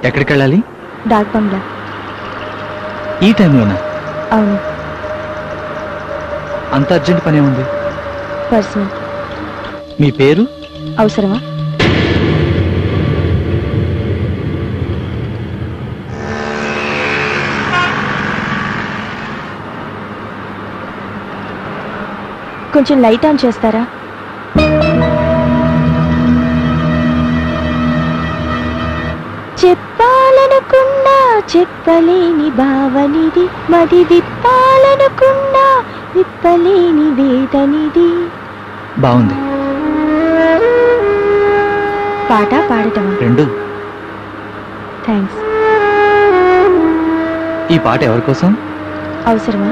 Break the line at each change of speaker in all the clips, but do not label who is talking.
ఎక్కడికి వెళ్ళాలి?
డాక్ బంగ్లా.
ఈ టైంలోనా?
అవును.
అంత అర్జెంట్ పనే ఉంది.
పర్సనల్.
మీ పేరు?
అవసరమా? కొంచెం లైట్ ఆన్ చేస్తారా? చెప్పాలనుకున్నా చెప్పలేని భావనిది, మది విప్పాలనుకున్నా విప్పలేని వేదనిది.
బాగుంది.
పాట పాడటం
రెండు.
థ్యాంక్స్.
ఈ పాట ఎవరి కోసం?
అవసరమా?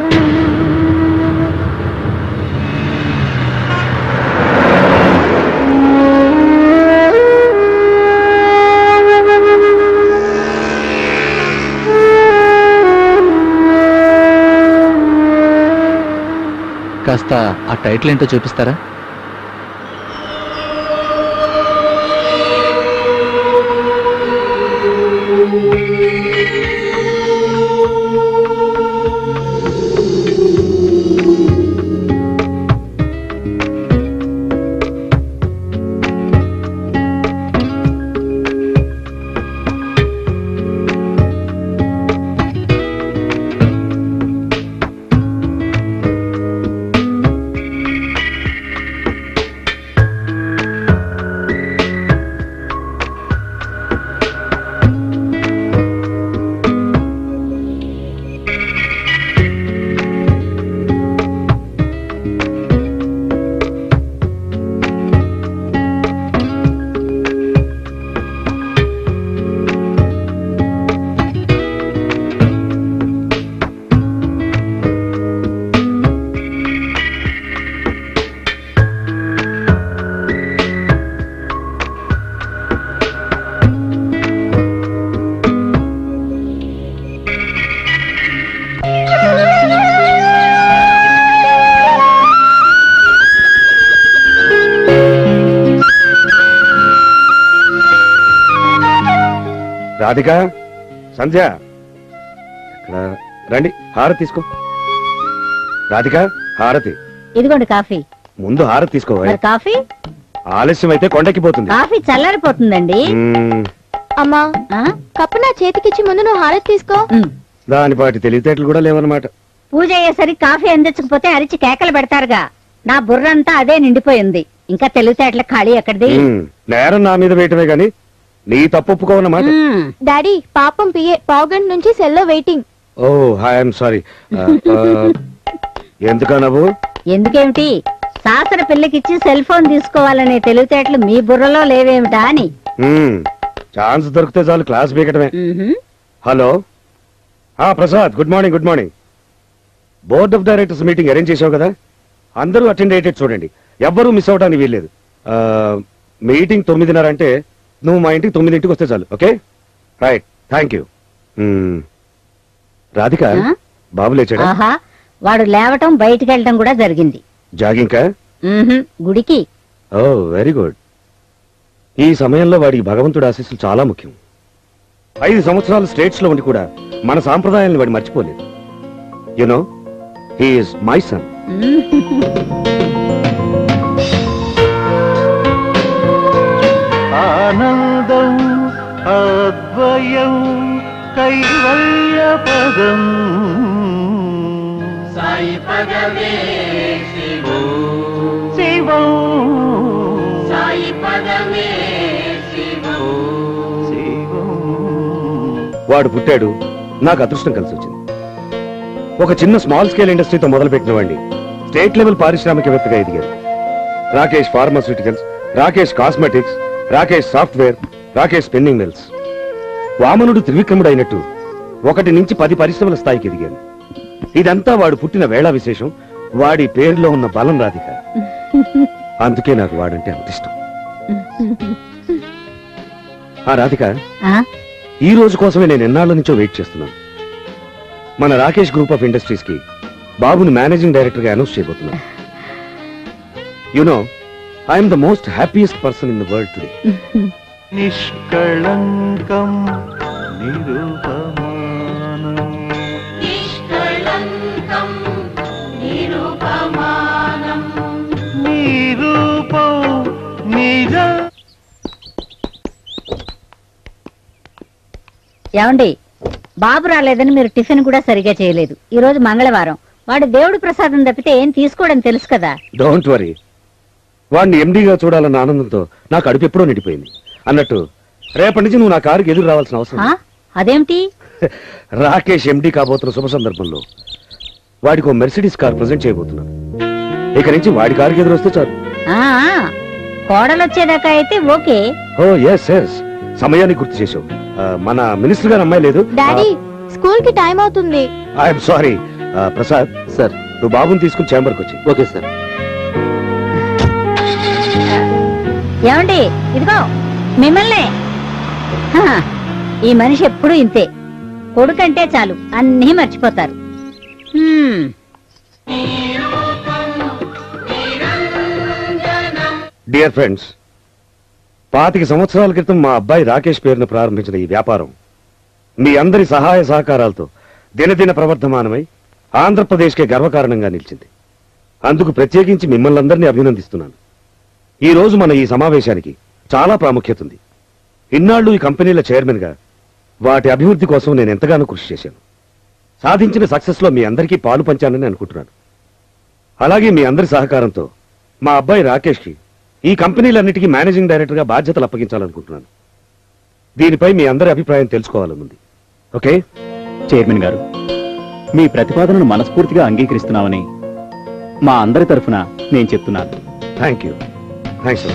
కాస్త ఆ టైటిల్ ఏంటో చూపిస్తారా?
రాధిక, సంధ్య, ఇక్కడ రండి, హారతి తీసుకో. రాధిక, హారతి.
ఇదిగోండి కాఫీ.
ముందు హారతి తీసుకో.
కాఫీ
ఆలస్యం అయితే కొండెక్కిపోతుంది.
కాఫీ చల్లారిపోతుందండి.
అమ్మా, కప్పు నా చేతికిచ్చి ముందు నువ్వు హారతి తీసుకో.
దానిపాటి తెలివితేటలు కూడా లేవన్నమాట.
పూజ అయ్యేసరికి కాఫీ అందించకపోతే అరిచి కేకలు పెడతారుగా. నా బుర్రంతా అదే నిండిపోయింది. ఇంకా తెలివితేటల ఖాళీ ఎక్కడిది?
నేరం నా మీద వేయటమే గాని నీ తప్పు ఒప్పుకోవన్నమాట.
డాడీ, పాపం పిఏ పావుగంట నుంచి సెల్లో వెయిటింగ్.
Oh, I'm sorry. ఎందుకా నవ్వు?
ఎందుకేమిటి, శాస్త్ర పిల్లకిచ్చి సెల్ ఫోన్ తీసుకోవాలనే తెలివితేటలు మీ బుర్రలో లేవేమిటా అని.
ఛాన్స్ దొరికితే చాలు క్లాస్ బీకటమే. Hello, Prasad, good morning. Good morning. Board of directors meeting arrange చేసావు కదా, అందరూ అటెండ్ అయ్యేటట్టు చూడండి, ఎవ్వరూ మిస్ అవడానికి వీల్లేదు. మీటింగ్ 9:30 అంటే నువ్వు మా ఇంటికి 9ంటికి వస్తే చాలు. Okay, right, thank you. Radhika, Babu లేచాడా?
వాడు లేవటం బయటికి వెళ్ళటం కూడా జరిగింది.
జాగింగ్?
గుడికి.
ఓ, వెరీ గుడ్. ఈ సమయంలో వాడికి భగవంతుడి ఆశీస్సులు చాలా ముఖ్యం. 5 సంవత్సరాలు స్టేట్స్ లో ఉండి కూడా మన సాంప్రదాయాలను వాడు మర్చిపోలేదు. You know, he is my son.
ఆనందం అద్వయం కైవల్య పదం సాయి పదమే శివం సాయి పదమే శివం.
వాడు పుట్టాడు, నాకు అదృష్టం కలిసి వచ్చింది. ఒక చిన్న స్మాల్ స్కేల్ ఇండస్ట్రీతో మొదలుపెట్టిన వాడిని స్టేట్ లెవెల్ పారిశ్రామికవేత్తగా ఎదిగారు. Rakesh pharmaceuticals, Rakesh cosmetics, Rakesh software, Rakesh spinning mills. వామనుడు త్రివిక్రముడు అయినట్టు 1 నుంచి 10 పరిశ్రమల స్థాయికి ఎదిగాను. ఇదంతా వాడు పుట్టిన వేళ విశేషం, వాడి పేరులో ఉన్న బలం రాధిక. అందుకే నాకు వాడంటే అంత ఇష్టం. ఆ రాధిక, ఈ రోజు కోసమే నేను ఎన్నాళ్ళ నుంచో వెయిట్ చేస్తున్నాను. మన రాకేష్ గ్రూప్ ఆఫ్ ఇండస్ట్రీస్ కి బాబుని మేనేజింగ్ డైరెక్టర్ గా అనౌన్స్ చేయబోతున్నాను. You know, I'm the most happiest person in the world today.
నిష్కళంకం నిరూపమానం,
నిష్కళంకం నిరూపమానం,
నిరూపం నిజ.
ఏమండి, బాబు రాలేదని మీరు టిఫిన్ కూడా సరిగా చేయలేదు. ఈ రోజు మంగళవారం, వాడు దేవుడి ప్రసాదం తప్పితే ఏం తీసుకోవడం తెలుసు కదా.
డోంట్ వరీ, వాడిని ఎండీగా చూడాలన్న ఆనందంతో నాకు అడుపు ఎప్పుడో నిండిపోయింది. అన్నట్టు రేపటి నుంచి నువ్వు నా కారుకి ఎదురు రావాల్సిన అవసరం లేదు.
అదేమిటి?
రాకేష్ ఎండీ కాబోతున్న శుభ సందర్భంలో వాడికి ఓ మెర్సిడీస్ కార్ ప్రజెంట్ చేయబోతున్నాను. ఇక నుంచి వాడి కారుకి ఎదురు వస్తే చాలు.
కోడలు వచ్చేదాకా అయితే ఓకే.
ఓ ఎస్ ఎస్, సమయానికి గుర్తు చేసావు. మన మినిస్టర్ గారు అమ్మాయి లేదు.
డాడీ, స్కూల్ కి టైం అవుతుంది.
I'm sorry. ప్రసాద్ సార్, నువ్వు బాబుని తీసుకుని చేంబర్కి వచ్చి. Okay sir.
ఏమండి, ఇదిగో మిమ్మల్నే. ఈ మనిషి ఎప్పుడూ ఇంతే, కొడుకంటే చాలు అన్నీ మర్చిపోతారు.
డియర్ ఫ్రెండ్స్, 25 సంవత్సరాల క్రితం మా అబ్బాయి రాకేష్ పేరును ప్రారంభించిన ఈ వ్యాపారం మీ అందరి సహాయ సహకారాలతో దినదిన ప్రవర్ధమానమై ఆంధ్రప్రదేశ్కే గర్వకారణంగా నిలిచింది. అందుకు ప్రత్యేకించి మిమ్మల్ని అందరినీ అభినందిస్తున్నాను. ఈ రోజు మన ఈ సమావేశానికి చాలా ప్రాముఖ్యత ఉంది. ఇన్నాళ్లు ఈ కంపెనీల చైర్మన్ గా వాటి అభివృద్ధి కోసం నేను ఎంతగానో కృషి చేశాను. సాధించిన సక్సెస్ లో మీ అందరికీ పాలు పంచానని అనుకుంటున్నాను. అలాగే మీ అందరి సహకారంతో మా అబ్బాయి రాకేష్ కి ఈ కంపెనీలన్నిటికీ మేనేజింగ్ డైరెక్టర్ గా బాధ్యతలు అప్పగించాలనుకుంటున్నాను. దీనిపై మీ అందరి అభిప్రాయం తెలుసుకోవాలనుంది. ఓకే?
చైర్మన్ గారు, మీ ప్రతిపాదనను మనస్ఫూర్తిగా అంగీకరిస్తున్నామని మా అందరి తరఫున నేను చెప్తున్నాను.
Thank you. Thanks.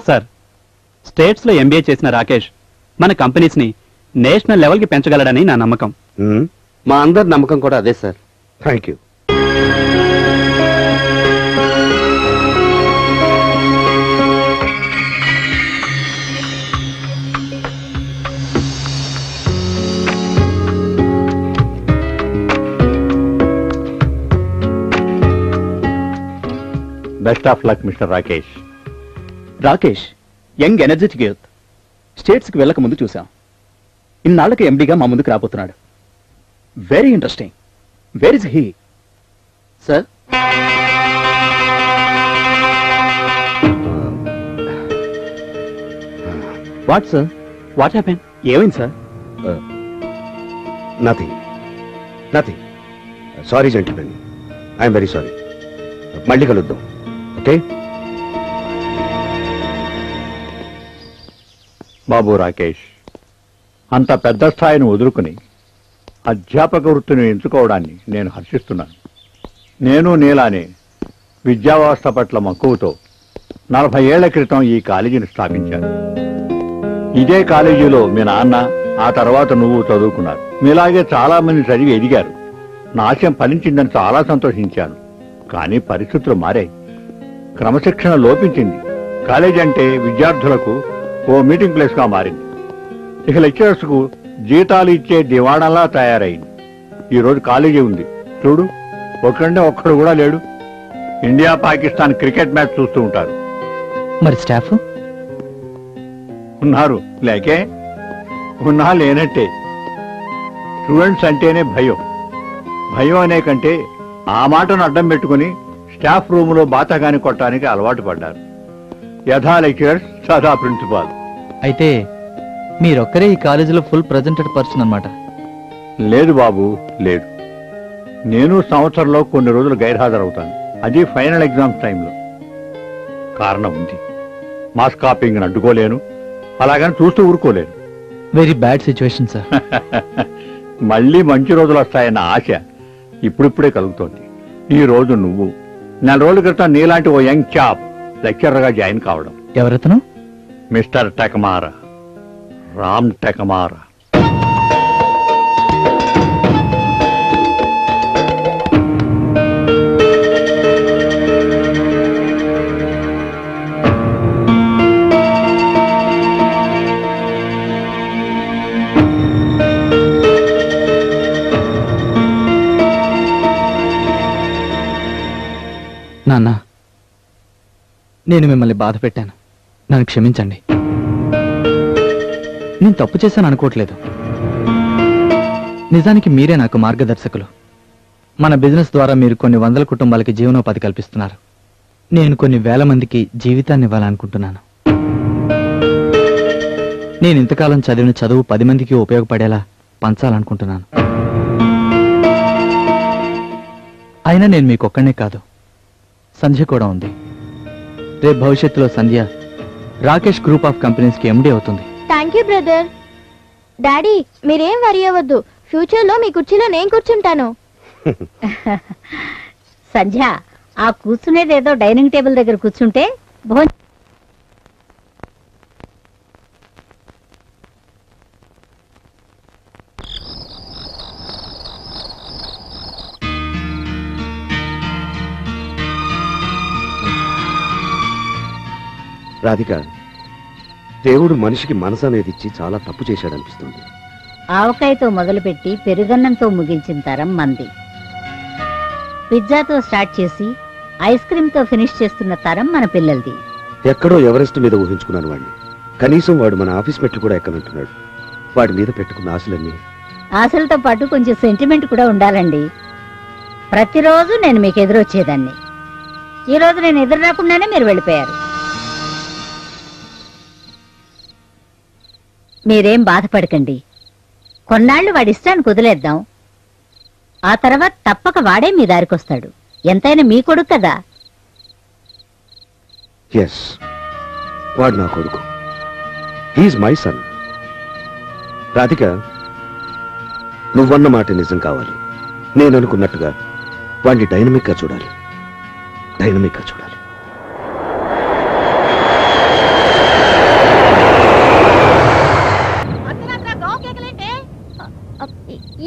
Sir, states లో ఎంబీఏ చేసిన రాకేష్ మన కంపెనీస్ ని నేషనల్ లెవెల్ కి పెంచగలడని నా నమ్మకం.
మా అందరి నమ్మకం కూడా అదే sir.
Thank you.
Best of luck mister Rakesh. Rakesh young energetic youth. States కి వెళ్ళక ముందు చూసాం, ఇన్నాళ్ళకి ఎండీగా మా ముందుకు రాబోతున్నాడు. Very interesting. Where is he?
Sir,
what sir? What happen? ఏమైంది sir?
Nothing nothing. Sorry gentlemen, I'm very sorry. మళ్ళీ కలుద్దాం. ఓకే?
బాబు రాకేష్, అంత పెద్ద స్థాయిని వదులుకుని అధ్యాపక వృత్తిని ఎంచుకోవడాన్ని నేను హర్షిస్తున్నాను. నేను నీలానే విద్యా వ్యవస్థ పట్ల మక్కువతో 40 ఏళ్ల క్రితం ఈ కాలేజీని స్థాపించాను. ఇదే కాలేజీలో మీ నాన్న, ఆ తర్వాత నువ్వు చదువుకున్నారు. మీలాగే చాలా మంది చదివి ఎదిగారు. నా ఆశయం ఫలించిందని చాలా సంతోషించాను. కానీ పరిస్థితులు మారాయి. క్రమశిక్షణ లోపించింది. కాలేజీ అంటే విద్యార్థులకు ఓ మీటింగ్ ప్లేస్ గా మారింది. ఇక లెక్చరర్స్ కు జీతాలు ఇచ్చే దివాణంలా తయారైంది. ఈ రోజు కాలేజీ ఉంది చూడు, ఒక్కడే ఒక్కడు కూడా లేడు. ఇండియా పాకిస్తాన్ క్రికెట్ మ్యాచ్ చూస్తూ ఉంటారు.
మరి స్టాఫ్
ఉన్నారు, లేకే ఉన్నా లేనట్టే. స్టూడెంట్స్ అంటేనే భయం. భయం అనే కంటే ఆ మాటను అడ్డం పెట్టుకుని స్టాఫ్ రూములో బాతగాని కొట్టడానికి అలవాటు పడ్డారు. యథా లెక్చరర్స్ సదా ప్రిన్సిపాల్.
అయితే మీరొక్కరే ఈ కాలేజీలో ఫుల్ ప్రజెంటెడ్ పర్సన్ అన్నమాట.
లేదు బాబు, లేదు. నేను సంవత్సరంలో కొన్ని రోజులు గైర్హాజరవుతాను, అది ఫైనల్ ఎగ్జామ్స్ టైంలో. కారణం ఉంది, మాస్ కాపింగ్ అడ్డుకోలేను, అలాగని చూస్తూ ఊరుకోలేను.
Very bad situation sir.
మళ్ళీ మంచి రోజులు వస్తాయన్న ఆశ ఇప్పుడిప్పుడే కలుగుతోంది. ఈ రోజు నువ్వు 4 రోజుల క్రితం నీలాంటి ఓ యంగ్ చాప్ లెక్చరర్గా జాయిన్ కావడం.
ఎవరతను?
మిస్టర్ టెకమారా, రామ్ టెకమారా.
నాన్న, నేను మిమ్మల్ని బాధ పెట్టాను, నన్ను క్షమించండి. నేను తప్పు చేశాను అనుకోవట్లేదు. నిజానికి మీరే నాకు మార్గదర్శకులు. మన బిజినెస్ ద్వారా మీరు కొన్ని వందల కుటుంబాలకి జీవనోపాధి కల్పిస్తున్నారు. నేను కొన్ని వేల మందికి జీవితాన్ని ఇవ్వాలనుకుంటున్నాను. నేను ఇంతకాలం చదివిన చదువు 10 మందికి ఉపయోగపడేలా పంచాలనుకుంటున్నాను. అయినా నేను మీకొక్కనే కాదు, సంధ్య కూడా ఉంది. రేపు భవిష్యత్తులో సంధ్య రాకేష్ గ్రూప్ ఆఫ్ కంపెనీస్ కి ఎండి అవుతుంది.
Thank you brother. డాడీ మీరేం వరి అవ్వద్దు, ఫ్యూచర్ లో మీ కుర్చీలో నేను కూర్చుంటాను.
సంధ్య, ఆ కూర్చునేదేదో డైనింగ్ టేబుల్ దగ్గర కూర్చుంటే
రాధిక, దేవుడు మనిషికి మనసు అనేది ఇచ్చి చాలా తప్పు చేశాడనిపిస్తుంది.
ఆవకాయతో మొదలుపెట్టి పెరుగన్నంతో ముగించిన తరం మంది. పిజ్జాతో స్టార్ట్ చేసి ఐస్ క్రీమ్ తో ఫినిష్ చేస్తున్న తరం మన పిల్లలది.
ఎక్కడో ఎవరెస్ట్ మీద ఊహించుకున్నాను వాడిని. కనీసం వాడు మన ఆఫీస్ మెట్లు కూడా ఎక్కనంటున్నాడు. వాడి మీద పెట్టుకున్న ఆశలన్నీ.
ఆశలతో పాటు కొంచెం సెంటిమెంట్ కూడా ఉండాలండి. ప్రతిరోజు నేను మీకు ఎదురొచ్చేదాన్ని. ఈ రోజు నేను ఎదురు రాకుండానే మీరు వెళ్ళిపోయారు. మీరేం బాధపడకండి. కొన్నాళ్లు వాడి ఇష్టాన్ని కుదిలేద్దాం. ఆ తర్వాత తప్పక వాడే మీ దారికొస్తాడు. ఎంతైనా మీ కొడుకు కదా.
ఎస్, వాడు నా కొడుకు. He is my son. రాధిక, నువ్వన్న మాట నిజం కావాలి. నేను అనుకున్నట్టుగా వాడిని డైనమిక్ గా చూడాలి. డైనమిక్ గా చూడాలి.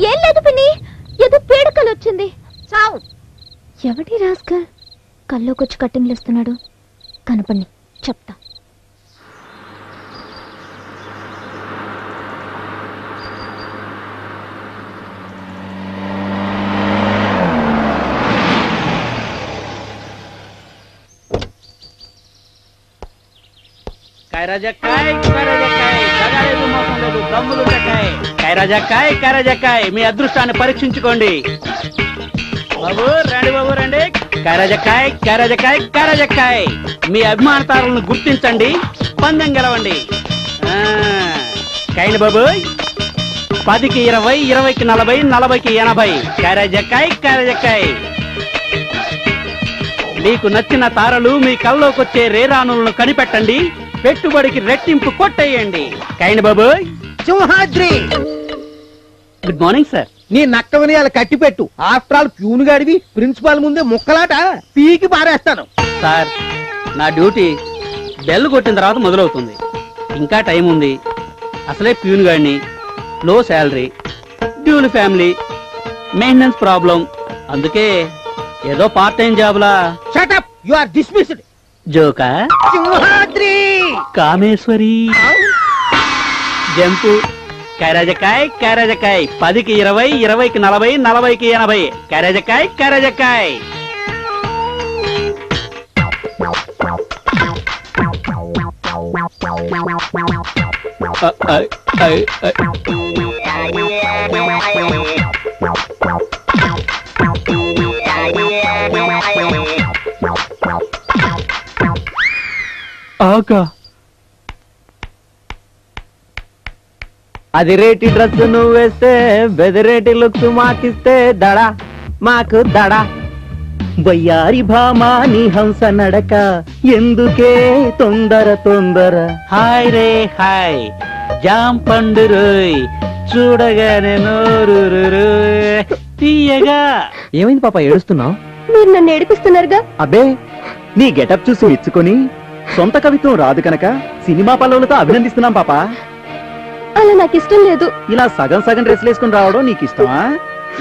ఏం లేదు పిన్ని, ఏదో పీడకలు వచ్చింది. చావు. ఎవడి రాస్కల్ కల్లోకొచ్చి కట్టింగ్లు ఇస్తున్నాడు? కనపడి చెప్తా.
మీ అదృష్టాన్ని పరీక్షించుకోండి. బాబు రండి, బాబు రండి. కైరాజకాయ్ కైరాజకాయ్ కైరాజకాయ్. మీ అభిమానతారులను గుర్తించండి, పందెం గెలవండి. కైండి బాబు. 10కి 20, 20కి 40, 40కి 80. కైరాజకాయ్ కైరాజకాయ్. మీకు నచ్చిన తారలు మీ కల్లోకొచ్చే రేరాణులను కనిపెట్టండి. పెట్టుబడికి రెట్టింపు కొట్టేయండి. కైండి Babu.
Simhadri.
Good morning sir.
నీ నక్క వినయాలు కట్టి పెట్టు. ఆఫ్టర్ ఆల్ ప్యూన్ గాడివి, ప్రిన్సిపాల్ ముందే ముక్కలాట పీకి పారేస్తాను.
సార్, నా డ్యూటీ బెల్ కొట్టిన తర్వాత మొదలవుతుంది. ఇంకా టైం ఉంది. అసలే ప్యూన్ గాడిని, low salary, dual family, maintenance problem. అందుకే ఏదో పార్ట్ టైం జాబ్ లా.
Shut up, you are dismissed.
జోకా?
సింహాద్రి.
కామేశ్వరి. జంపు. కైరాజకాయ్ కైరాజకాయ్. 10కి 20, 20కి 40, 40కి 80. కైరాజకాయ్ కైరాజకాయ్.
ఆకా
అది రేటి డ్రెస్ నువ్వు వేస్తే బెదిరేటి లుక్స్ మాకిస్తే దడ మాకు దడ
వయ్యారి భామా నీ హంస నడక ఎందుకే తొందర తొందర.
హాయ్ రే హాయ్ జామ్ పండు రోయ్ చూడగానే నోరు తీయగా.
ఏమైంది పాప ఏడుస్తున్నావు?
మీరు నన్ను ఏడిపిస్తున్నారుగా.
అబ్బే నీ గెటప్ చూసి మెచ్చుకొని సొంత కవిత్వం రాదు కనుక సినిమా పల్లవులతో అభినందిస్తున్నాం పాప.
అలా నాకు ఇష్టం లేదు.
ఇలా సగం సగం డ్రెస్లు వేసుకుని రావడం నీకు ఇష్టమా?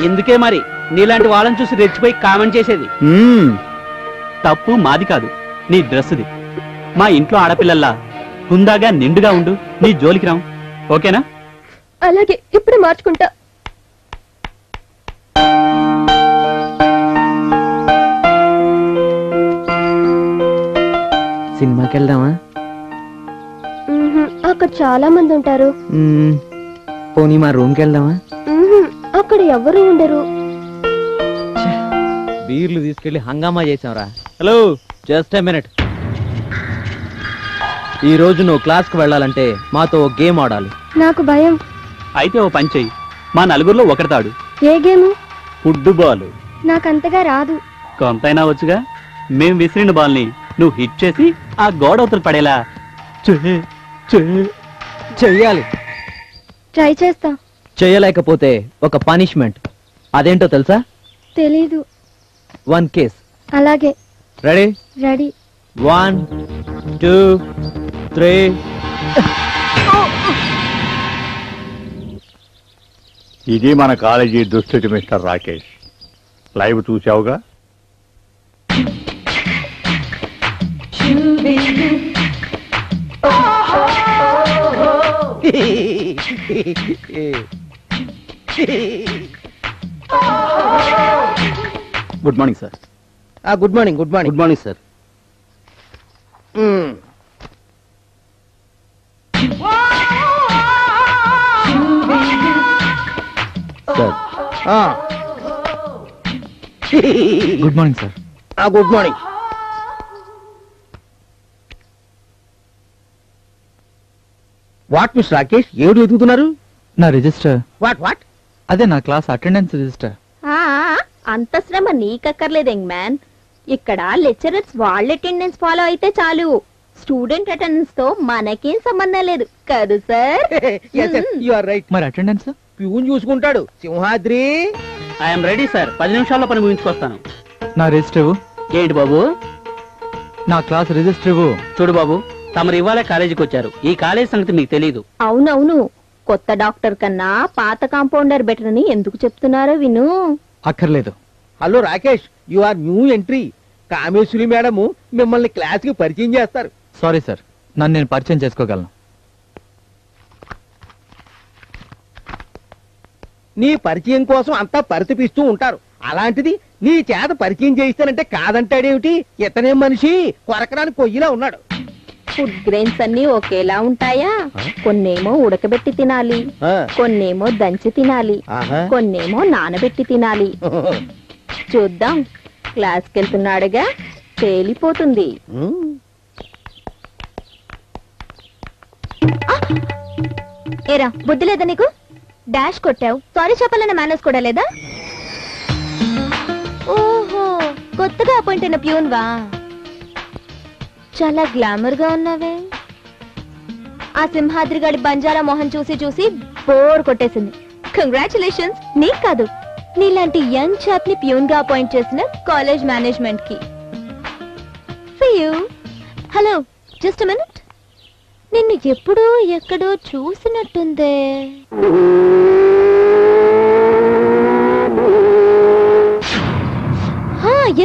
ఎందుకే మరి నీలాంటి వాళ్ళని చూసి రెచ్చిపోయి కామెంట్ చేసేది. తప్పు మాది కాదు, నీ డ్రెస్ది. మా ఇంట్లో ఆడపిల్లల్లా హుందాగా నిండుగా ఉండు, నీ జోలికి రాం. ఓకేనా?
అలాగే, ఇప్పుడు మార్చుకుంటా.
సినిమాకి వెళ్దామా?
అక్కడ చాలా మంది ఉంటారు.
పోనీ మా రూమ్కి వెళ్దామా?
అక్కడ ఎవరు ఉండరు.
బీర్లు తీసుకెళ్లి హంగామా చేసాంరా. Hello, just a minute. ఈ రోజు నువ్వు క్లాస్ కు వెళ్ళాలంటే మాతో ఓ గేమ్ ఆడాలి.
నాకు భయం.
అయితే ఓ పని చెయ్యి, మా నలుగురిలో ఒకరితాడు.
ఏ గేము?
ఫుట్బాల్.
నాకంతగా రాదు.
కొంతైనా వచ్చుగా. మేం విసిరిన బాల్ని నువ్వు హిట్ చేసి ఆ గోడవతలు పడేలా
చెయ్యాలి.
ట్రై చేస్తా.
చేయలేకపోతే ఒక పనిష్మెంట్. అదేంటో తెలుసా?
తెలీదు.
1 కేస్.
అలాగే.
రెడీ?
రెడీ.
1 2 3.
ఇది మన కాలేజీ దుస్థితి మిస్టర్ రాకేష్. లైవ్ చూసావుగా.
Good morning sir.
Good morning. Good morning.
Good morning sir.
Sir.
Good morning sir.
Good morning. What miss Rakesh, ఏడు ఎదుగుతున్నారు?
నా రిజిస్టర్.
What what?
అదే నా క్లాస్ అటెండెన్స్ రిజిస్టర్.
అంత శ్రమ నీకక్కర్లేదు యంగ్ మ్యాన్. ఇక్కడ లెక్చరర్స్ వాళ్ళ అటెండెన్స్ ఫాలో అయితే చాలు. స్టూడెంట్ అటెండెన్స్ తో మనకేం సంబంధం లేదు కదా సార్?
You are right.
మరి అటెండెన్స్
ప్యూన్ చూసుకుంటాడు. సింహాద్రి.
I'm ready sir. 10 నిమిషాల్లో పని ముగించుకొస్తాను.
నా రిజిస్టర్.
ఏంటి బాబు?
నా క్లాస్ రిజిస్టర్.
చూడు బాబు, తమరు ఇవాళ కాలేజీకి వచ్చారు. ఈ కాలేజ్ సంగతి మీకు తెలీదు.
అవునవును. కొత్త డాక్టర్ కన్నా పాత కాంపౌండర్ బెటర్ అని ఎందుకు చెప్తున్నారో విను.
అక్కర్లేదు.
Hello Rakesh, you are new entry. Kameswari madam మిమ్మల్ని క్లాస్ కి పరిచయం చేస్తారు.
సారీ సార్, నన్ను నేను పరిచయం చేసుకోగలను.
నీ పరిచయం కోసం అంతా పరితపిస్తూ ఉంటారు. అలాంటిది నీ చేత పరిచయం చేయిస్తానంటే కాదంటాడేమిటి? ఇతనేం మనిషి, కొరకడానికి కొయ్యిలా ఉన్నాడు.
ఫుడ్ గ్రెయిన్స్ అన్ని ఒకేలా ఉంటాయా? కొన్నేమో ఉడకబెట్టి తినాలి, కొన్నేమో దంచి తినాలి, కొన్నేమో నానబెట్టి తినాలి. చూద్దాం, క్లాస్కి వెళ్తున్నాడుగా, తేలిపోతుంది. ఏరా, బుద్ధి లేదా నీకు? డాష్ కొట్టావు, సారీ చెప్పాలన్న మేనర్స్ కూడా లేదా? ఓహో, కొత్తగా అపాయింట్ అయిన ప్యూన్ వా? చాలా గ్లామర్ గా ఉన్నావే. ఆ సింహాద్రి గాడి బంజారా మొహం చూసి చూసి బోర్ కొట్టేసింది. కంగ్రాచులేషన్స్, నీకు కాదు, నీలాంటి యంగ్ చాప్ ని ప్యూన్ గా అపాయింట్ చేసిన కాలేజ్ మేనేజ్మెంట్ కి. Hello, just minute. నిన్ను ఎప్పుడూ ఎక్కడో చూసినట్టుందే.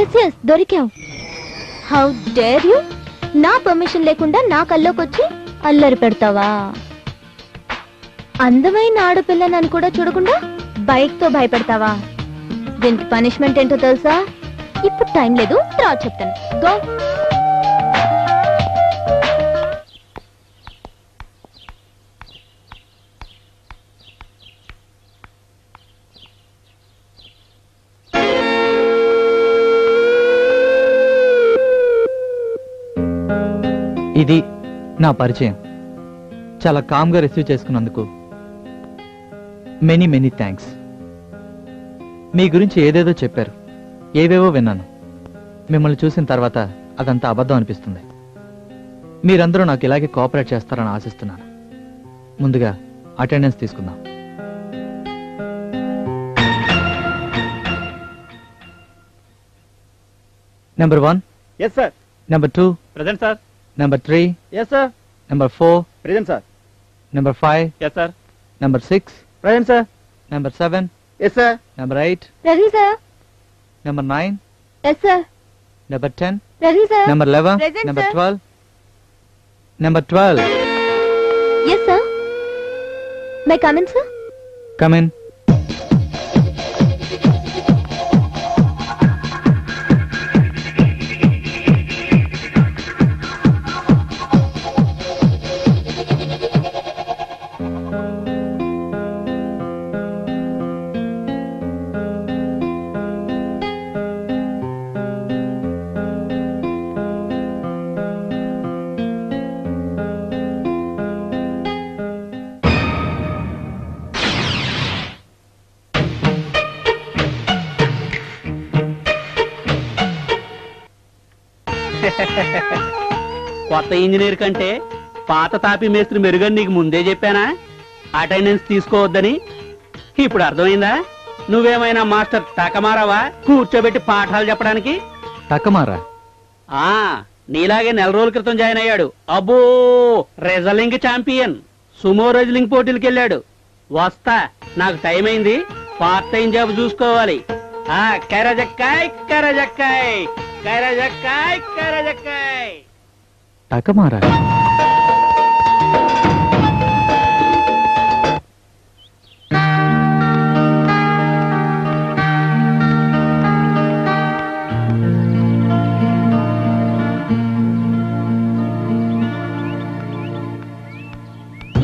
ఎస్ ఎస్, దొరికావు. How dare you? నా పర్మిషన్ లేకుండా నా కల్లోకొచ్చి అల్లరి పెడతావా? అందమైన ఆడపిల్లని కూడా చూడకుండా బైక్ తో భయపెడతావా? దీనికి పనిష్మెంట్ ఏంటో తెలుసా? ఇప్పుడు టైం లేదు, తర్వాత చెప్తాను. గో.
ఇది నా పరిచయం. చాలా కామ్గా రిసీవ్ చేసుకున్నందుకు మెనీ మెనీ థ్యాంక్స్. మీ గురించి ఏదేదో చెప్పారు, ఏవేవో విన్నాను. మిమ్మల్ని చూసిన తర్వాత అదంతా అబద్ధం అనిపిస్తుంది. మీరందరూ నాకు ఇలాగే కోఆపరేట్ చేస్తారని ఆశిస్తున్నాను. ముందుగా అటెండెన్స్ తీసుకుందాం. Number 1.
Yes, sir.
Number 2.
Present, sir.
Number 3.
Yes, sir.
Number 4.
Present, sir.
Number 5.
Yes, sir.
Number 6.
Present, sir.
Number 7.
Yes, sir.
Number 8.
Ready sir.
Number 9.
Yes sir.
Number 10.
Ready sir.
Number 11.
Present,
Number
sir.
12. Number 12.
Yes sir. May come in sir.
Come in.
కొత్త engineer కంటే పాత తాపి మేస్త్రి మెరుగని నీకు ముందే చెప్పానా attendance తీసుకోవద్దని? ఇప్పుడు అర్థమైందా? నువ్వేమైనా మాస్టర్ టకమారావా కూర్చోబెట్టి పాఠాలు చెప్పడానికి?
టకమారా?
ఆ నీలాగే నెల రోజుల క్రితం జాయిన్ అయ్యాడు. అబ్బో, రెజలింగ్ ఛాంపియన్. సుమో రెజ్లింగ్ పోటీలకు వెళ్ళాడు. వస్తా, నాకు టైం అయింది. పార్ట్ టైం జాబ్ చూసుకోవాలి. ఆ కరజక్కాయ్ కరజక్కాయ్ కరజక్కాయ్ కరజక్కాయ్.
టకమారా?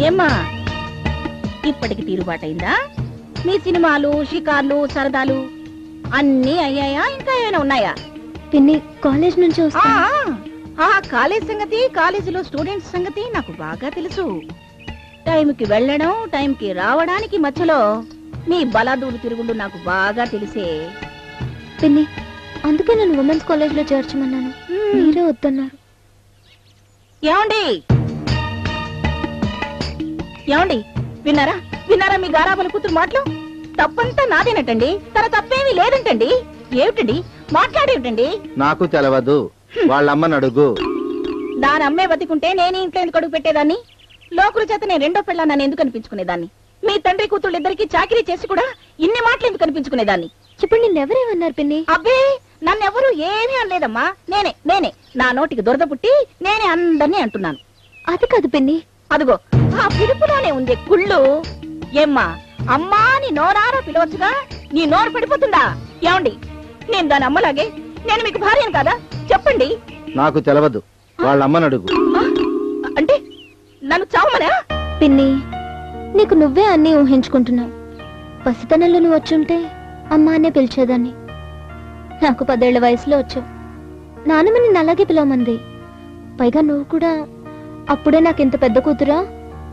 ఏమ్మా, ఇప్పటికి తీరుబాటైందా? మీ సినిమాలు, షికార్లు, సరదాలు అన్నీ అయ్యాయా? ఇంకా ఏమైనా ఉన్నాయా?
పిన్ని కాలేజ్ నుంచి వస్తా.
కాలేజ్ సంగతి, కాలేజీలో స్టూడెంట్స్ సంగతి నాకు బాగా తెలుసు. టైంకి వెళ్ళడం, టైంకి రావడానికి మధ్యలో మీ బలాదూరు తిరుగుడు నాకు బాగా తెలిసే.
పిన్ని, అందుకే నేను ఉమెన్స్ కాలేజ్ లో చేర్చమన్నాను. మీరే వద్దన్నారు.
ఏమండి ఏమండి, విన్నారా విన్నారా మీ గారాబల కూతురు మాటలు? తప్పంతా నాదేనటండి, తన తప్పేమీ లేదంటండి. ఏమిటండి మాట్లాడేమిటండి?
నాకు తెలవదు, వాళ్ళమ్మని అడుగు.
దాని అమ్మే బతికుంటే నేను ఇంట్లో ఎందుకు అడుగు పెట్టేదాన్ని? లోకుల చేత నేను రెండో పెళ్ళ నన్ను ఎందుకు అనిపించుకునేదాన్ని? మీ తండ్రి కూతుళ్ళు ఇద్దరికి చాకరీ చేసి కూడా ఇన్ని మాటలు ఎందుకు అనిపించుకునేదాన్ని?
ఇప్పుడు నిన్నెవరేమన్నారు పిన్ని?
అబ్బే, నన్నెవరూ ఏమీ అనలేదమ్మా. నేనే నా నోటికి దురద పుట్టి నేనే అందరినీ అంటున్నాను.
అది కాదు పిన్ని.
అదిగో ఆ పిలుపులోనే ఉంది కుళ్ళు. ఏమ్మా, అమ్మా నీ నోరారా పిలవచ్చుగా, నీ నోరు పడిపోతుందా? ఏమండి, నేను దాని అమ్మలాగే నేను మీకు భార్యను కాదా? చెప్పండి.
నాకు తెలవదు, వాళ్ళమ్మని అడుగు.
అంటే నన్ను చావమనా?
పిన్ని, నీకు నువ్వే అన్నీ ఊహించుకుంటున్నావు. పసితనంలో నువ్వు వచ్చుంటే అమ్మా అనే పిలిచేదాన్ని. నాకు 10 ఏళ్ల వయసులో వచ్చావు. నాన్నమ్మ నిన్ను అలాగే పిలవమంది. పైగా నువ్వు కూడా అప్పుడే నాకు ఇంత పెద్ద కూతురా,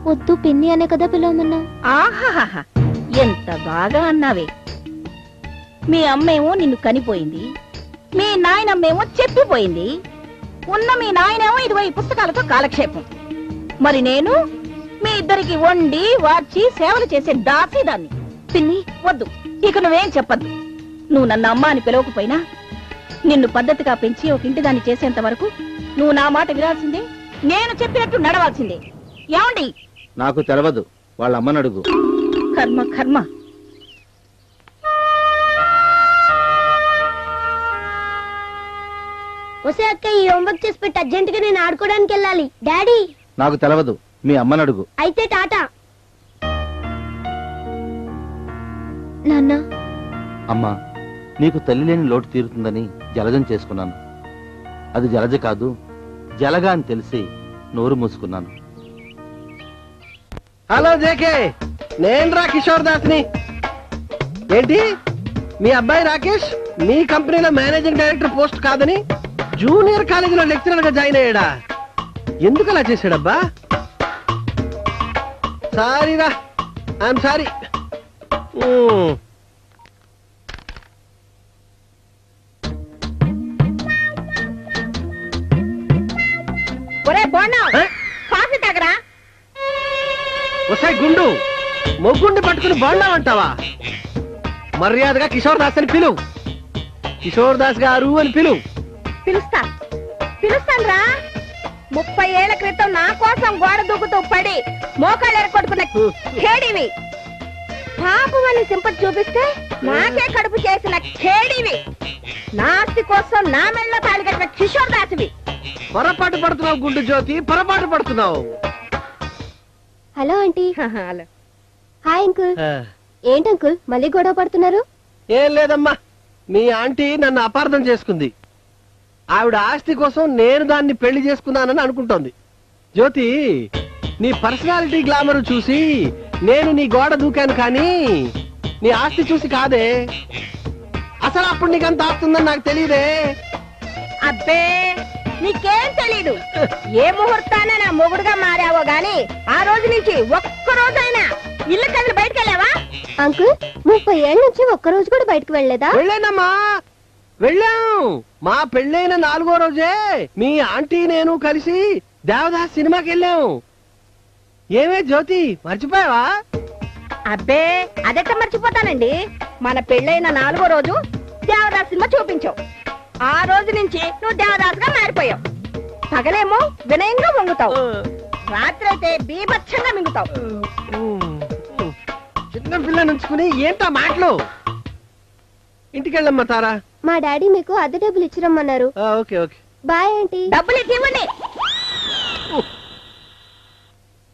వద్దు పిన్ని అనే కదా పిలవమన్నావు.
ఆహాహా, ఎంత బాగా అన్నావే. మీ అమ్మేమో నిన్ను కనిపోయింది, మీ నాయనమ్మేమో చెప్పిపోయింది. ఉన్న మీ నాయనేమో ఇదిగో ఈ పుస్తకాలతో కాలక్షేపం. మరి నేను మీ ఇద్దరికి వండి వార్చి సేవలు చేసే దాసీదాన్ని.
పిన్ని
వద్దు, ఇక నువ్వేం చెప్పద్దు. నువ్వు నన్ను అమ్మ అని పిలవకపోయినా నిన్ను పద్ధతిగా పెంచి ఒక ఇంటి దాన్ని చేసేంత వరకు నువ్వు నా మాట వినాల్సిందే, నేను చెప్పినట్టు నడవాల్సిందే. ఏమండి?
నాకు తెలవదు, వాళ్ళమ్మని అడుగు.
కర్మ కర్మ.
వసే అక్క, ఈ హోంవర్క్ చేసి పెట్టి అర్జెంట్ గా నేను ఆడుకోవడానికి వెళ్ళాలి. డాడీ?
నాకు తెలవదు, మీ అమ్మని అడుగు.
అయితే టాటా. నాన్న,
అమ్మా, నీకు తల్లి లేని లోటు తీరుతుందని జలజం చేసుకున్నాను. అది జలజ కాదు, జలగా అని తెలిసి నోరు మూసుకున్నాను.
హలో జేకే, నేను రా కిషోర్ దాస్ని. ఏంటి, మీ అబ్బాయి రాకేష్ మీ కంపెనీలో మేనేజింగ్ డైరెక్టర్ పోస్ట్ కాదని జూనియర్ కాలేజీలో లెక్చరర్ గా జాయిన్ అయ్యాడా? ఎందుకు అలా చేశాడబ్బా? సారీరా, ఐఎమ్ సారీ.
ఒరే బోండా, కాఫీ తాగరా?
వస్తాయి గుండు, మొగ్గుండి పట్టుకుని బాండా అంటావా? మర్యాదగా కిషోర్ దాస్ అని పిలువు. కిషోర్ దాస్ గారు అని పిలువు.
పిలుస్తానురా. 30 ఏళ్ల క్రితం నా కోసం గోడ దూకుతూ పడి మోకాళ్ళు ఎరగొట్టుకున్న ఖేడివి. పాపమని సింపతి చూపిస్తే నాకే కడుపు చేసిన ఖేడివి. నా ఆస్తి కోసం నా మెళ్ళలో తాళి కట్టిన కిషోర్ దాసివి.
పొరపాటు పడుతున్నావు గుండు జ్యోతి, పొరపాటు పడుతున్నావు.
Hello aunty.
Hello.
Hi uncle. ఏంటి అంకుల్ మళ్ళీ గొడవ పడుతున్నారు?
ఏం లేదమ్మా, మీ ఆంటీ నన్ను అపార్థం చేసుకుంది. ఆవిడ ఆస్తి కోసం నేను దాన్ని పెళ్లి చేసుకున్నానని అనుకుంటోంది. జ్యోతి, నీ పర్సనాలిటీ గ్లామర్ చూసి నేను నీ గోడ దూకాను, కానీ నీ ఆస్తి చూసి కాదే. అసలు అప్పుడు నీకంత ఆస్తుందని నాకు తెలియదే.
అబ్బే, నీకేం తెలీదు. ఏ ముహూర్తాన నా మొగుడుగా మారావో గాని ఆ రోజు నుంచి ఒక్క రోజైనా ఇల్లు కదిలి బయటకు వెళ్ళావా?
అంకుల్ 30 ఏళ్ళ నుంచి ఒక్కరోజు కూడా బయటకు వెళ్ళలేదా?
వెళ్ళానమ్మా, వెళ్ళాం. మా పెళ్ళైన 4వ రోజే మీ ఆంటీ నేను కలిసి దేవదాస్ సినిమాకి వెళ్ళాం. ఏమే జ్యోతి, మర్చిపోయావా?
అబ్బే, అదెట్ట మర్చిపోతానండి. మన పెళ్ళైన 4వ రోజు దేవదాస్ సినిమా చూపించావు. ఆ రోజు నుంచి నువ్వు దేవదాసుగా మారిపోయావు. పగలేమో వినయంగా వంగుతావు, రాత్రి అయితే బీభత్సంగా మింగుతావు.
చిన్న పిల్ల నుంచుకుని ఏంటా మాటలు? ఇంటికెళ్ళమ్మా తారా.
మా డాడీ మీకు అద్దె డబ్బులు ఇచ్చిరమ్మన్నారు.
Okay okay,
bye aunty.
డబ్బులు ఇవ్వండి.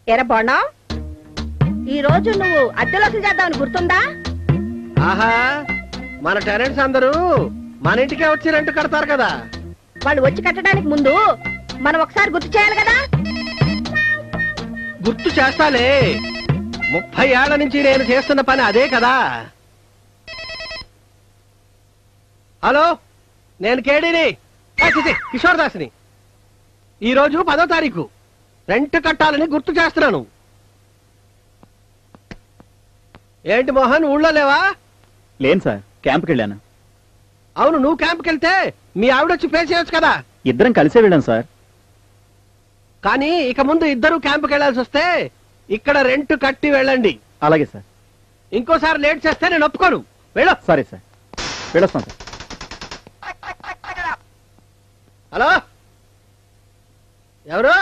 ఎరా బాణా, ఈ రోజు నువ్వు అద్దెలు వసూలు చేద్దామని గుర్తుందా?
ఆహా, మన టెనెంట్స్ అందరూ మన ఇంటికే వచ్చి రెంట్ కడతారు కదా.
వాళ్ళు వచ్చి కట్టడానికి ముందు మనం ఒకసారి గుర్తు చేయాలి కదా.
గుర్తు చేస్తాలే, 30 ఏళ్ల నుంచి నేను చేస్తున్న పని అదే కదా. హలో, నేను కేడీని, కిషోర్ దాస్ని. ఈ రోజు 10వ తారీఖు రెంట్ కట్టాలని గుర్తు చేస్తున్నాను. ఏంటి మోహన్, ఊళ్ళో లేవా?
లేను సార్, క్యాంప్కి వెళ్ళాను.
అవును, నువ్వు క్యాంప్కి వెళ్తే మీ ఆవిడొచ్చి పే చేయొచ్చు కదా.
ఇద్దరం కలిసే వెళ్ళాను సార్.
కానీ ఇక ముందు ఇద్దరు క్యాంప్కి వెళ్లాల్సి వస్తే ఇక్కడ రెంట్ కట్టి వెళ్ళండి.
అలాగే సార్.
ఇంకోసారి లేట్ చేస్తే నేను ఒప్పుకోను. వెళ్ళు.
సరే సార్, వెళ్ళొస్తాను సార్.
హలో, ఎవరు?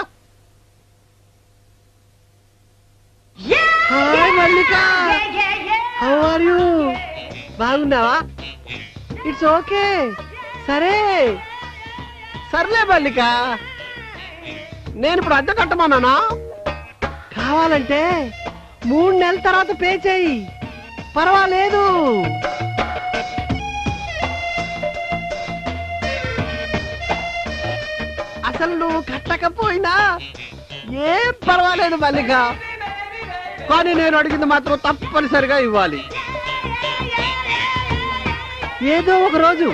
Hi Mallika, how are you? బాగున్నావా? It's okay. సర్లే మల్లిక, నేను ఇప్పుడు అద్దె కట్టమన్నానా? కావాలంటే 3 నెలల తర్వాత పే చేయి, పర్వాలేదు. అసలు నువ్వు కట్టకపోయినా ఏం పర్వాలేదు మల్లిక, కానీ నేను అడిగింది మాత్రం తప్పనిసరిగా ఇవ్వాలి. ఏదో ఒక రోజు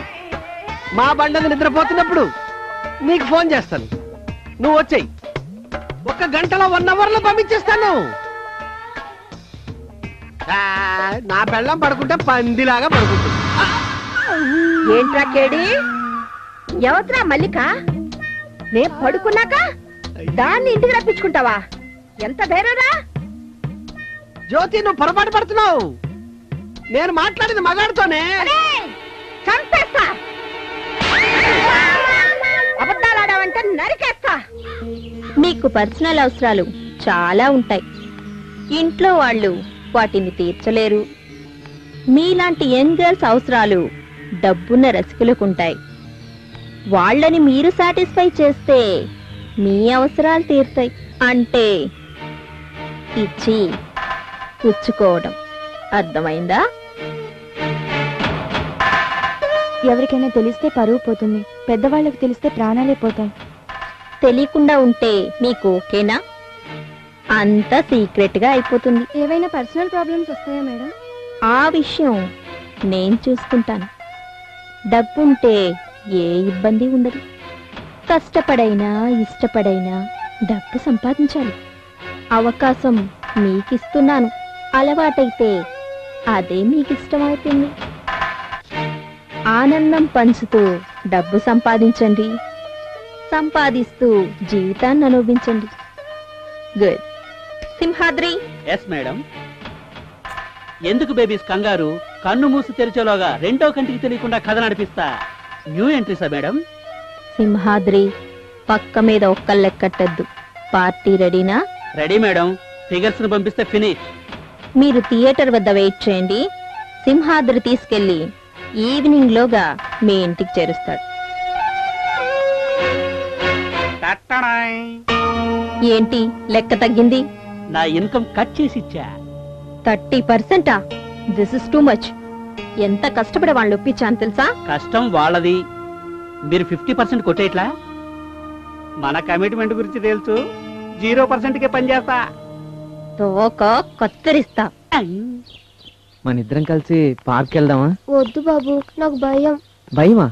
మా బండని నిద్రపోతున్నప్పుడు నీకు ఫోన్ చేస్తాను, నువ్వు వచ్చేయి. 1 గంటలో 1 అవర్లో పంపించేస్తాను. నా పెళ్ళం పడుకుంటే పందిలాగా పడుకుంటుంది.
ఏంట్రా కేడి, ఎవత్రా మల్లిక? నే పడుకున్నాక దాన్ని ఇంటికి రప్పించుకుంటావా? ఎంత ధైర్యరా?
జ్యోతి, నువ్వు పొరపాటు పడుతున్నావు. నేను మాట్లాడింది మగాడితోనే.
చంపేస్తా, అబద్ధాలాడావంటే నరికేస్తా.
మీకు పర్సనల్ అవసరాలు చాలా ఉంటాయి. ఇంట్లో వాళ్ళు వాటిని తీర్చలేరు. మీలాంటి యంగ్ గర్ల్స్ అవసరాలు డబ్బున్న రసికులకుంటాయి. వాళ్ళని మీరు సాటిస్ఫై చేస్తే మీ అవసరాలు తీరుతాయి. అంటే ఇచ్చి పుచ్చుకోవడం. అర్థమైందా? ఎవరికైనా తెలిస్తే పరువు పోతుంది, పెద్దవాళ్ళకి తెలిస్తే ప్రాణాలే పోతాయి. తెలియకుండా ఉంటే మీకు ఓకేనా? అంత సీక్రెట్ గా అయిపోతుంది. ఏవైనా పర్సనల్ ప్రాబ్లమ్స్ వస్తాయా మేడం? ఆ విషయం నేను చూసుకుంటాను. డబ్బుంటే ఏ ఇబ్బంది ఉండదు. కష్టపడైనా ఇష్టపడైనా డబ్బు సంపాదించాలి. అవకాశం మీకిస్తున్నాను. అలవాటైతే అదే మీకిష్టమవుతుంది. ఆనందం పంచుతూ డబ్బు సంపాదించండి, సంపాదిస్తూ జీవితాన్ని అనుభవించండి. గుడ్. సింహాద్రి.
Yes madam. ఎందుకు బేబీస్ కంగారు? కన్ను మూసి తెరిచేలోగా రెండో కంటికి తెలియకుండా కథ నడిపిస్తా. New ఎంట్రీసా madam?
సింహాద్రి, పక్క మీద ఒక్కళ్ళెక్కట్టద్దు. పార్టీ రెడీనా?
Ready madam. ఫిగర్స్ ను పంపిస్తే ఫినిష్.
మీరు థియేటర్ వద్ద వెయిట్ చేయండి. సింహాద్రి తీసుకెళ్లి ఈవినింగ్ లోగా మీ ఇంటికి చేరుస్తాడు. ఏంటి లెక్క తగ్గింది?
నా ఇన్కమ్ కట్ చేసి ఇచ్చా.
30%? This is too much. ఎంత కష్టపడి వాళ్ళు ఒప్పించాను తెలుసా?
కష్టం వాళ్ళది, మీరు 50% కొట్టేట్లా? మన కమిట్మెంట్ గురించి తెలుసు. 0% కే పనిచేస్తా.
తోక కత్తిరిస్తా.
మన ఇద్దరం కలిసి పార్క్ వెళ్దామా?
వద్దు బాబు, నాకు భయం.
భయమా?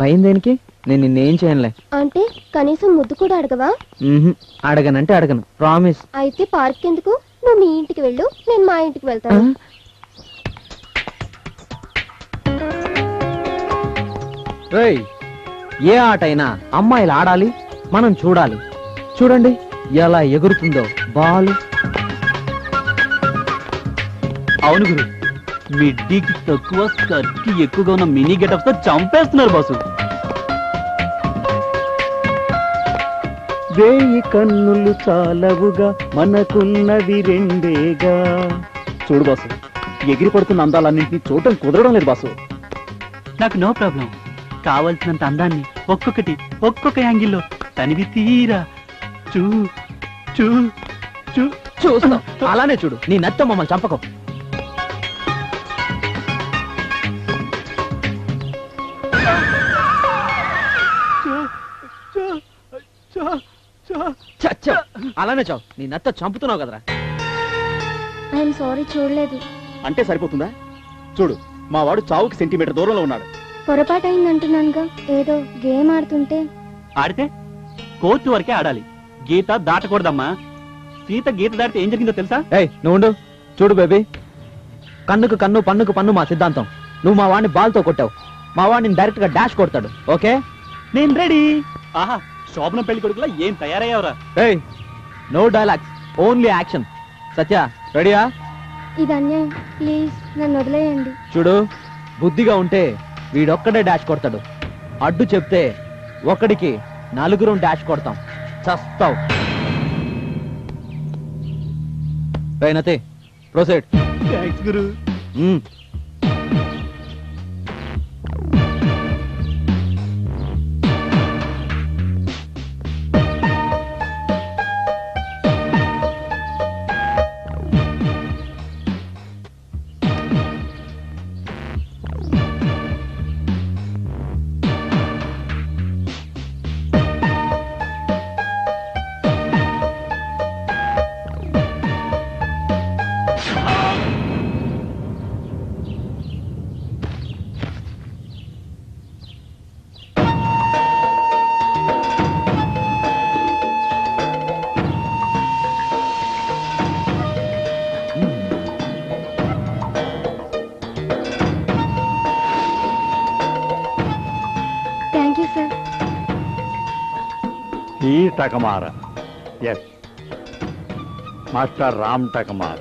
భయం దేనికి? నేను నిన్నేం చేయనులే.
అంటే కనీసం ముద్దు కూడా అడగవా?
అడగనంటే అడగను, ప్రామిస్.
అయితే పార్క్ ఎందుకు? నువ్వు మీ ఇంటికి వెళ్ళు, నేను మా ఇంటికి వెళ్తాను.
రేయ్, ఏ ఆట అయినా అమ్మాయిలు ఆడాలి, మనం చూడాలి. చూడండి ఎలా ఎగురుతుందో బాలు.
అవును గురు, మిడ్డీకి తక్కువ, స్కర్ట్ కి ఎక్కువగా ఉన్న మినీ గెటప్ తో చంపేస్తున్నారు బాసు.
వేయి కన్నులు చాలవుగా, మనకున్నవి రెండేగా. చూడు బాసు, ఎగిరి పడుతున్న అందాలన్నింటినీ చూడటం కుదరడం లేదు బాసు.
నాకు నో ప్రాబ్లం. కావలసినంత అందాన్ని ఒక్కొక్క యాంగిల్లో తనివి తీరా చూ చూ చూ
చూస్తా. అలానే చూడు, నీ నత్త మమ్మల్ని చంపకం. అలానే చావు, నీ నత్త చంపుతున్నావు కదరా.
ఐఎమ్ సారీ, చూడలేదు.
అంటే సరిపోతుందా? చూడు, మా వాడు చావుకి సెంటీమీటర్ దూరంలో ఉన్నాడు.
పొరపాటు అయిందంటున్నానుగా, ఏదో గేమ్ ఆడుతుంటే.
ఆడితే కోర్టు వరకే ఆడాలి, గీత దాటకూడదమ్మా. సీత గీత దాటితే ఏం జరిగిందో తెలుసా?
ఏయ్ నువ్వు చూడు బేబీ, కన్నుకు కన్ను పన్నుకు పన్ను మా సిద్ధాంతం. నువ్వు మా వాడిని బాల్తో కొట్టావు, మా వాడిని డైరెక్ట్ గా డాష్ కొడతాడు. ఓకే,
నేను రెడీ. ఆహా, శోభనం పెళ్లి కొడుకులా ఏం తయారయ్యావరా?
ఏయ్, నో డైలాగ్స్, ఓన్లీ యాక్షన్. సత్య రెడీయా?
ఇది అన్యాయం, ప్లీజ్ నన్ను వదిలేయండి.
చూడు, బుద్ధిగా ఉంటే వీడొక్కడే డాష్ కొడతాడు. అడ్డు చెప్తే ఒకడికి 4 డాష్ కొడతాం, చస్తావు. రైనతే proceed.
Thanks guru.
Thank you sir.
ఈ టకమార, ఎస్, మాస్టర్ రామ్ టకమార.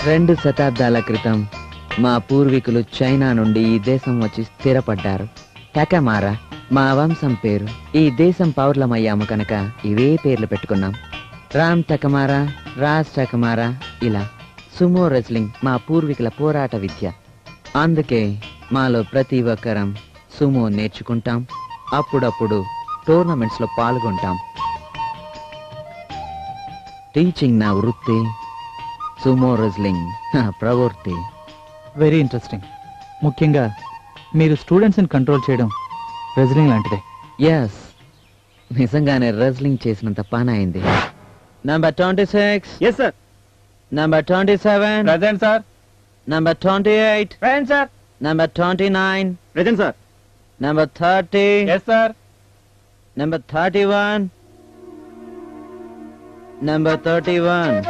రెండు శతాబ్దాల క్రితం మా పూర్వీకులు చైనా నుండి ఈ దేశం వచ్చి స్థిరపడ్డారు. టకమారా మా వంశం పేరు. ఈ దేశం పౌర్లమయ్యాము కనుక ఇవే పేర్లు పెట్టుకున్నాం. రామ్ టకమారా, రాజ్ టకమారా, ఇలా. సుమో రెస్లింగ్ మా పూర్వీకుల పోరాట విద్య. అందుకే మాలో ప్రతి ఒక్కరం సుమో నేర్చుకుంటాం, అప్పుడప్పుడు టోర్నమెంట్స్ లో పాల్గొంటాం. టీచింగ్ నా వృత్తి, సుమో రెస్లింగ్ నా ప్రవృత్తి.
Very interesting. ముఖ్యంగా మీరు స్టూడెంట్స్ ని కంట్రోల్ చేయడం రెజ్లింగ్ లాంటిదే.
ఎస్, నిజంగానే రెజ్లింగ్ చేసినంత పని అయింది. Number 26.
Yes, sir.
Number 27.
Present, sir.
Number 28.
Present, sir.
Number 29.
Present, sir.
Number 30.
Yes, sir.
Number 31. Number 31.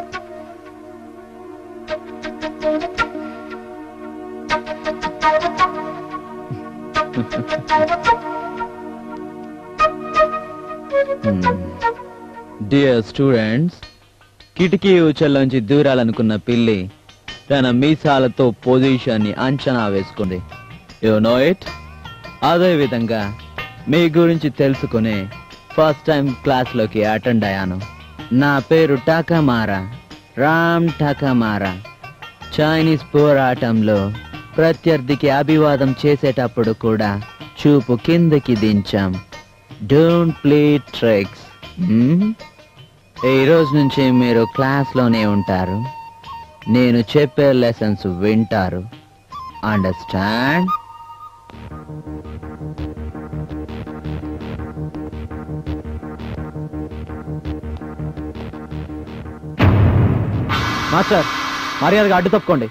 Dear students, కిటికీ ఊచల్లోంచి దూరాలనుకున్న పిల్లి తన మీసాలతో పొజిషన్ ని అంచనా వేసుకుంది. You know it. అదే విధంగా మీ గురించి తెలుసుకునే ఫస్ట్ టైం క్లాస్ లోకి అటెండ్ అయ్యాను. నా పేరు టకమారా, రామ్ టకమారా. చైనీస్ పోరాటంలో ప్రత్యర్థికి అభివాదం చేసేటప్పుడు కూడా చూపు కిందకి దించాం. Don't play tricks. ఈ రోజు నుంచి మీరు క్లాస్ లోనే ఉంటారు. నేను చెప్పే లెసన్స్ వింటారు. అండర్స్టాండ్?
మాస్టర్, మర్యాదగా అడ్డు తప్పుకోండి.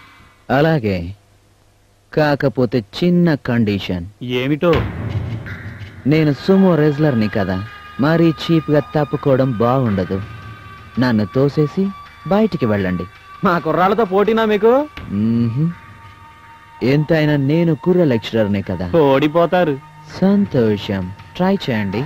అలాగే, కాకపోతే చిన్న కండిషన్.
ఏమిటో?
నేను సుమో రెజ్లర్ని కదా, మరీ చీప్ గా తప్పుకోవడం బాగుండదు. నన్ను తోసేసి బయటికి వెళ్ళండి.
మా కుర్రాళ్ళతో పోటీనా మీకు?
ఎంతైనా నేను కుర్ర లెక్చరర్నే కదా.
ఓడిపోతారు.
సంతోషం, ట్రై చేయండి.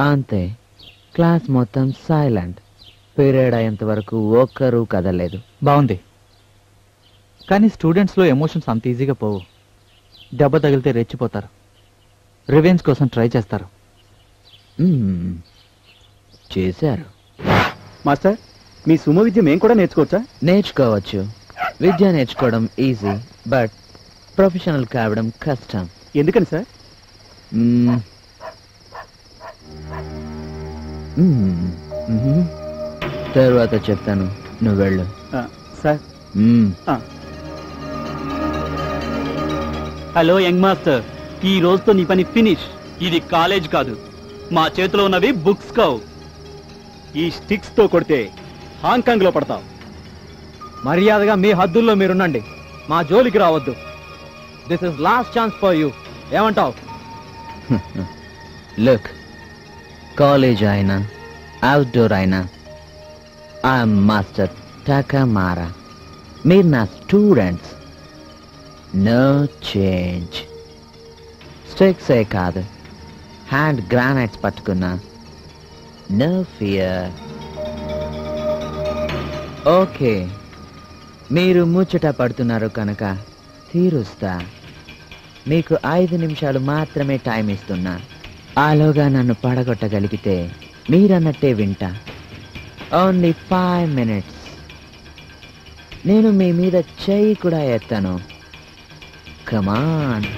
అంతే, క్లాస్ మొత్తం సైలెంట్. పీరియడ్ అయ్యేంత వరకు ఒక్కరూ కదలేదు.
బాగుంది, కానీ స్టూడెంట్స్లో ఎమోషన్స్ అంత ఈజీగా పోవు. దెబ్బ తగిలితే రెచ్చిపోతారు, రివెంజ్ కోసం ట్రై చేస్తారు.
చేశారు.
మాస్టర్, మీ సుమో విద్య మేము కూడా నేర్చుకోవచ్చా?
నేర్చుకోవచ్చు. విద్య నేర్చుకోవడం ఈజీ, బట్ ప్రొఫెషనల్ కావడం కష్టం.
ఎందుకని సార్?
తర్వాత చెప్తాను, నువ్వు వెళ్ళు.
సార్. హలో యంగ్ మాస్టర్, ఈ రోజుతో నీ పని ఫినిష్. ఇది కాలేజ్ కాదు, మా చేతిలో ఉన్నవి బుక్స్ కావు. ఈ స్టిక్స్ తో కొడితే హాంకాంగ్ లో పడతావు.
మర్యాదగా మీ హద్దుల్లో మీరుండండి, మా జోలికి రావద్దు. This is last chance for you. ఏమంటావు?
లుక్, కాలేజ్ అయినా అవుట్డోర్ అయినా ఐఎమ్ మాస్టర్ టకమారా. మీరు నా స్టూడెంట్స్. No change. స్టిక్సే కాదు, హ్యాండ్ గ్రానైట్స్ పట్టుకున్నా నో ఫియర్. ఓకే, మీరు ముచ్చట పడుతున్నారు కనుక తీరుస్తా. మీకు 5 నిమిషాలు మాత్రమే టైం ఇస్తున్నా. ఆలోగా నన్ను పడగొట్టగలిగితే మీరన్నట్టే వింటా. Only 5 minutes. నేను మీ మీద చెయ్యి కూడా ఎత్తాను. కమాన్.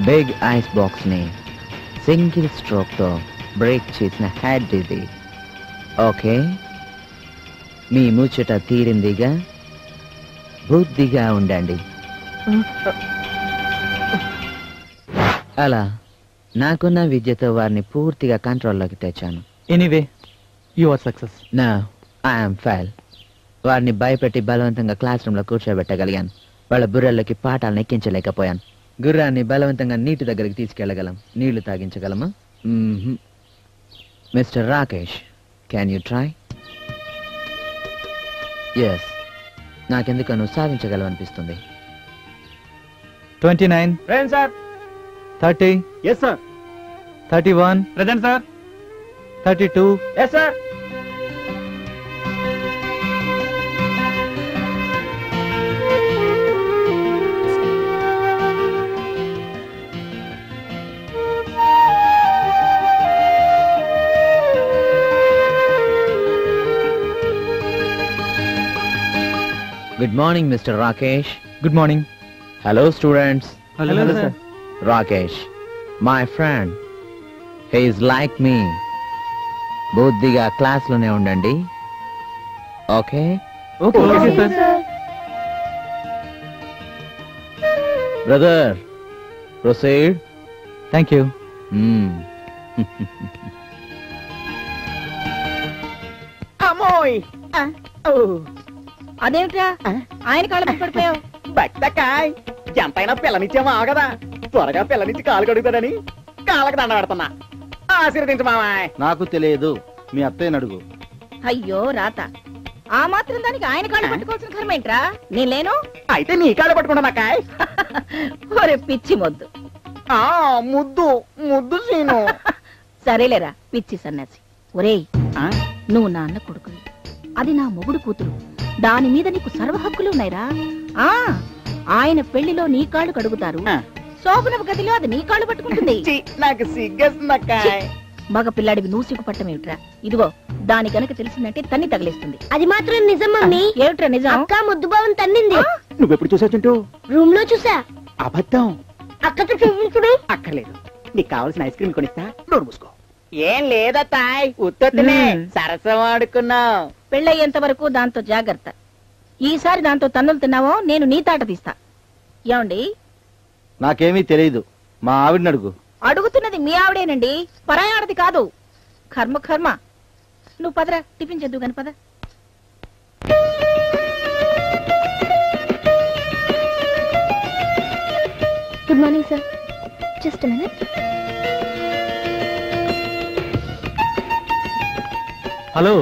బిగ్ ఐస్ బాక్స్ ని సింగిల్ స్ట్రోక్ తో బ్రేక్ చేసిన హెడ్ ఇది. ఓకే, మీ ముచ్చట తీరిందిగా. బుద్ధిగా ఉండండి. అలా నాకున్న విద్యతో వారిని పూర్తిగా కంట్రోల్లోకి తెచ్చాను.
Anyway you are success.
నా ఐఎమ్ ఫెయిల్. వారిని భయపెట్టి బలవంతంగా క్లాస్ రూమ్ లో కూర్చోబెట్టగలిగాను. వాళ్ళ బుర్రల్లోకి పాఠాలను ఎక్కించలేకపోయాను. గుర్రాన్ని బలవంతంగా నీటి దగ్గరికి తీసుకెళ్లగలం, నీళ్లు తాగించగలమా? Mister Rakesh, can you try? Yes, నాకెందుకు నువ్వు సాధించగలవనిపిస్తుంది.
29
present sir.
30
yes sir.
31
present sir.
32
yes sir.
Good morning, Mr. Rakesh.
Good morning.
Hello, students.
Hello, sir.
Rakesh, my friend. He is like me. బుద్ధిగా క్లాస్లోనే ఉండండి. Okay?
Okay, sir.
Brother, proceed.
Thank you.
అమ్మోయ్. అదేమిట్రా ఆయన కాళ్ళ మీద పడిపోయావు?
బట్టకాయ్ ఎంతైనా పిల్లనిచ్చామా కదా, త్వరగా పిల్లనిచ్చి కాలు కడుగుతాడని కాళ్ళకి దండ పెడుతున్నా. ఆశీర్వదించు మామాయ్.
నాకు తెలియదు, మీ అత్తయ్యని అడుగు.
అయ్యో రాత, ఆ మాత్రం దానికి ఆయన కాళ్ళు పట్టుకోవాల్సిన కర్మ ఏంట్రా? నేను లేను.
అయితే నీ కాళ్ళు పట్టుకుంటా కాయ్.
ఒరే పిచ్చి మొద్దు.
ముద్దు ముద్దు సీను.
సరేలేరా పిచ్చి సన్యాసి. ఒరేయ్, నువ్వు నా అన్న కొడుకువి, అది నా మొగుడు కూతురు, దాని మీద నీకు సర్వ హక్కులు ఉన్నాయిరా. ఆయన పెళ్లిలో నీ కాళ్ళు కడుగుతారు, శోభనవ గదిలో అది నీ కాళ్ళు పట్టుకుంటుంది.
నాకు సిగ్గేస్తుందక్కాయ్.
మగ పిల్లాడివి నువ్వు సిగ్గుపట్టం ఏమిట్రా? ఇదిగో దాని కనుక తెలిసిందంటే తన్ని తగిలేస్తుంది.
అది మాత్రం నిజం మమ్మీ.
ఏమిట్రా నిజం?
అక్క ముద్దు బావని తన్నింది.
నువ్వెప్పుడు చూసా చుంటూ?
రూమ్ లో చూసా.
అబద్ధం.
అక్కతో చూపించుడు.
అక్కర్లేదు, నీకు కావాల్సిన ఐస్ క్రీమ్ కొనిస్తా, నోరు మూసుకో. ఏం లేదత్తాయ్, ఉత్తనే సరసం ఆడుకున్నావు.
పెళ్ళయ్యేంత వరకు దాంతో జాగ్రత్త. ఈసారి దాంతో తన్నులు తిన్నావో నేను నీ తాట తీస్తా. ఏమండి?
నాకేమీ తెలియదు, మా ఆవిడని అడుగు.
అడుగుతున్నది మీ ఆవిడేనండి, పరాయాడది కాదు. కర్మ కర్మ. నువ్వు పదరా, టిఫిన్ చేద్దు కాని పద.
Good morning sir. Just minute.
Hello,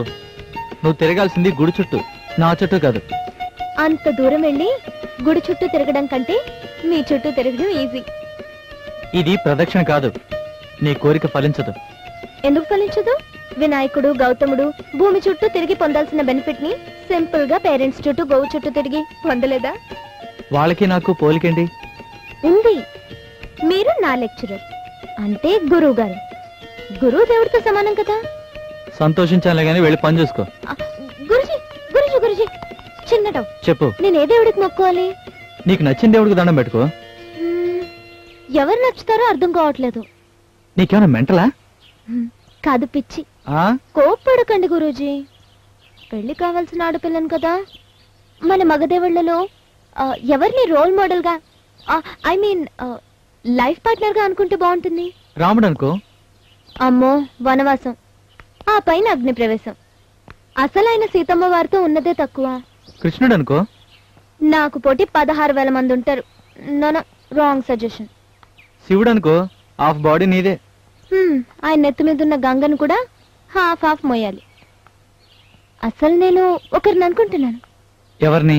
నువ్వు తిరగాల్సింది గుడి చుట్టూ, నా చుట్టూ కాదు.
అంత దూరం వెళ్ళి గుడి చుట్టూ తిరగడం కంటే మీ చుట్టూ తిరగడం ఈజీ.
ఇది ప్రదక్షిణ కాదు, నీ కోరిక ఫలించదు.
ఎందుకు ఫలించదు? వినాయకుడు, గౌతముడు భూమి చుట్టూ తిరిగి పొందాల్సిన బెనిఫిట్ ని సింపుల్ గా పేరెంట్స్ చుట్టూ, గోవు చుట్టూ తిరిగి పొందలేదా?
వాళ్ళకి నాకు పోలికేంటి?
ఉంది. మీరు నా లెక్చరర్, అంటే గురువు గారు. గురువు దేవుడితో సమానం కదా.
సంతోషించాలే గానీ వెళ్ళి పని చూసుకో.
గురుజీ గురుజీ గురుజీ, చిన్న డౌట్.
చెప్పు.
నేను ఏ దేవుడికి మొక్కోవాలి?
నీకు నచ్చిన దేవుడికి దండం పెట్టుకో.
ఎవరు నచ్చుతారో అర్థం కావట్లేదు.
నీకేమైనా మెంటలా?
కాదు, పిచ్చి. కోప్పడకండి గురూజీ, పెళ్లి కావాల్సిన ఆడపిల్లను కదా. మన మగదేవుళ్లలో ఎవరిని రోల్ మోడల్ గా, ఐ మీన్ లైఫ్ పార్ట్నర్ గా అనుకుంటే బాగుంటుంది?
రాముడు అనుకో.
అమ్మో, వనవాసం, ఆ పైన అగ్ని ప్రవేశం. అసలైన సీతమ్మ వారితో ఉన్నదే తక్కువ.
కృష్ణుడు అనుకో.
నాకు పోటీ 16,000 మంది ఉంటారు. No, wrong suggestion.
శివుడు అనుకో, హాఫ్ బాడీ నీదే.
ఆయన నెత్తి మీద ఉన్న గంగను కూడా హాఫ్ మోయాలి. అసలు నేను ఒకరిని అనుకుంటున్నాను.
ఎవరిని?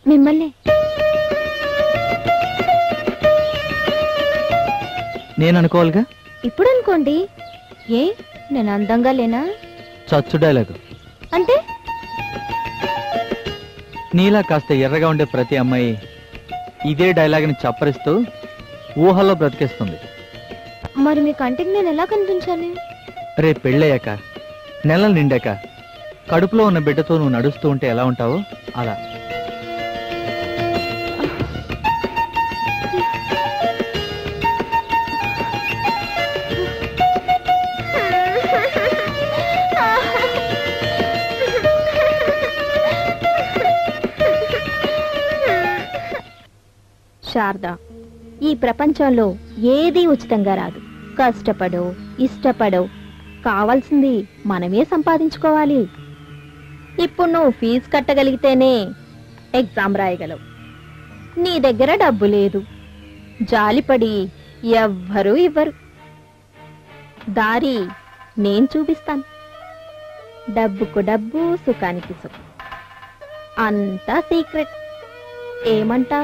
మిమ్మల్ని.
నేను అనుకోవాలిగా.
ఇప్పుడు అనుకోండి. ఏ, నేను అందంగా లేనా?
చచ్చు డైలాగు.
అంటే
నీలా కాస్త ఎర్రగా ఉండే ప్రతి అమ్మాయి ఇదే డైలాగ్ని చప్పరిస్తూ ఊహల్లో బ్రతికేస్తుంది.
మరి మీ కంటికి నేను ఎలా కనిపించాలి?
రేపు పెళ్ళయ్యాక, నెలలు నిండాక, కడుపులో ఉన్న బిడ్డతో నువ్వు నడుస్తూ ఉంటే ఎలా ఉంటావో అలా.
శారద,
ఈ ప్రపంచంలో ఏదీ ఉచితంగా రాదు. కష్టపడో ఇష్టపడో కావాల్సింది మనమే సంపాదించుకోవాలి. ఇప్పుడు నువ్వు ఫీజు కట్టగలిగితేనే ఎగ్జామ్ రాయగలవు. నీ దగ్గర డబ్బు లేదు, జాలిపడి ఎవ్వరూ ఇవ్వరు. దారి నేను చూపిస్తాను. డబ్బుకు డబ్బు, సుఖానికి సుఖం, అంతా సీక్రెట్. ఏమంటా?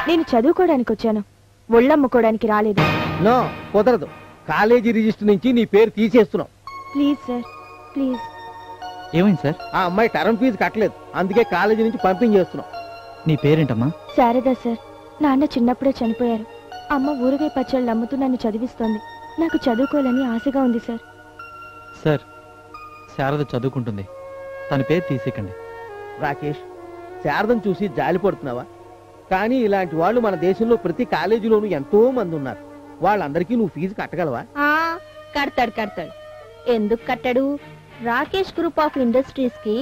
నేను చదువుకోవడానికి వచ్చాను, ఒళ్ళమ్ముకోవడానికి రాలేదు.
నో, కుదరదు. కాలేజీ రిజిస్టర్ నుంచి నీ పేరు తీసేస్తున్నాం.
Please sir, please.
ఏమైంది సార్?
ఆ అమ్మాయి టర్మ్ ఫీజు కట్టలేదు, అందుకే కాలేజీ నుంచి పంపించేస్తున్నాం.
నీ పేరేంటమ్మా?
శారదా సార్. నాన్న చిన్నప్పుడే చనిపోయారు. అమ్మ ఊరగాయ పచ్చళ్ళు అమ్ముతూ నన్ను చదివిస్తోంది. నాకు చదువుకోవాలని ఆశగా ఉంది సార్.
సార్, శారద చదువుకుంటుంది, తన పేరు తీసేకండి.
రాకేష్, శారదను చూసి జాలి పడుతున్నావా? కానీ ఇలాంటి వాళ్ళు మన దేశంలో ప్రతి కాలేజీలోనూ ఎంతో మంది ఉన్నారు. వాళ్ళందరికీ నువ్వు ఫీజు కట్టగలవా?
కడతాడు. ఎందుకు కట్టడు? రాకేష్ గ్రూప్ ఆఫ్ ఇండస్ట్రీస్ కి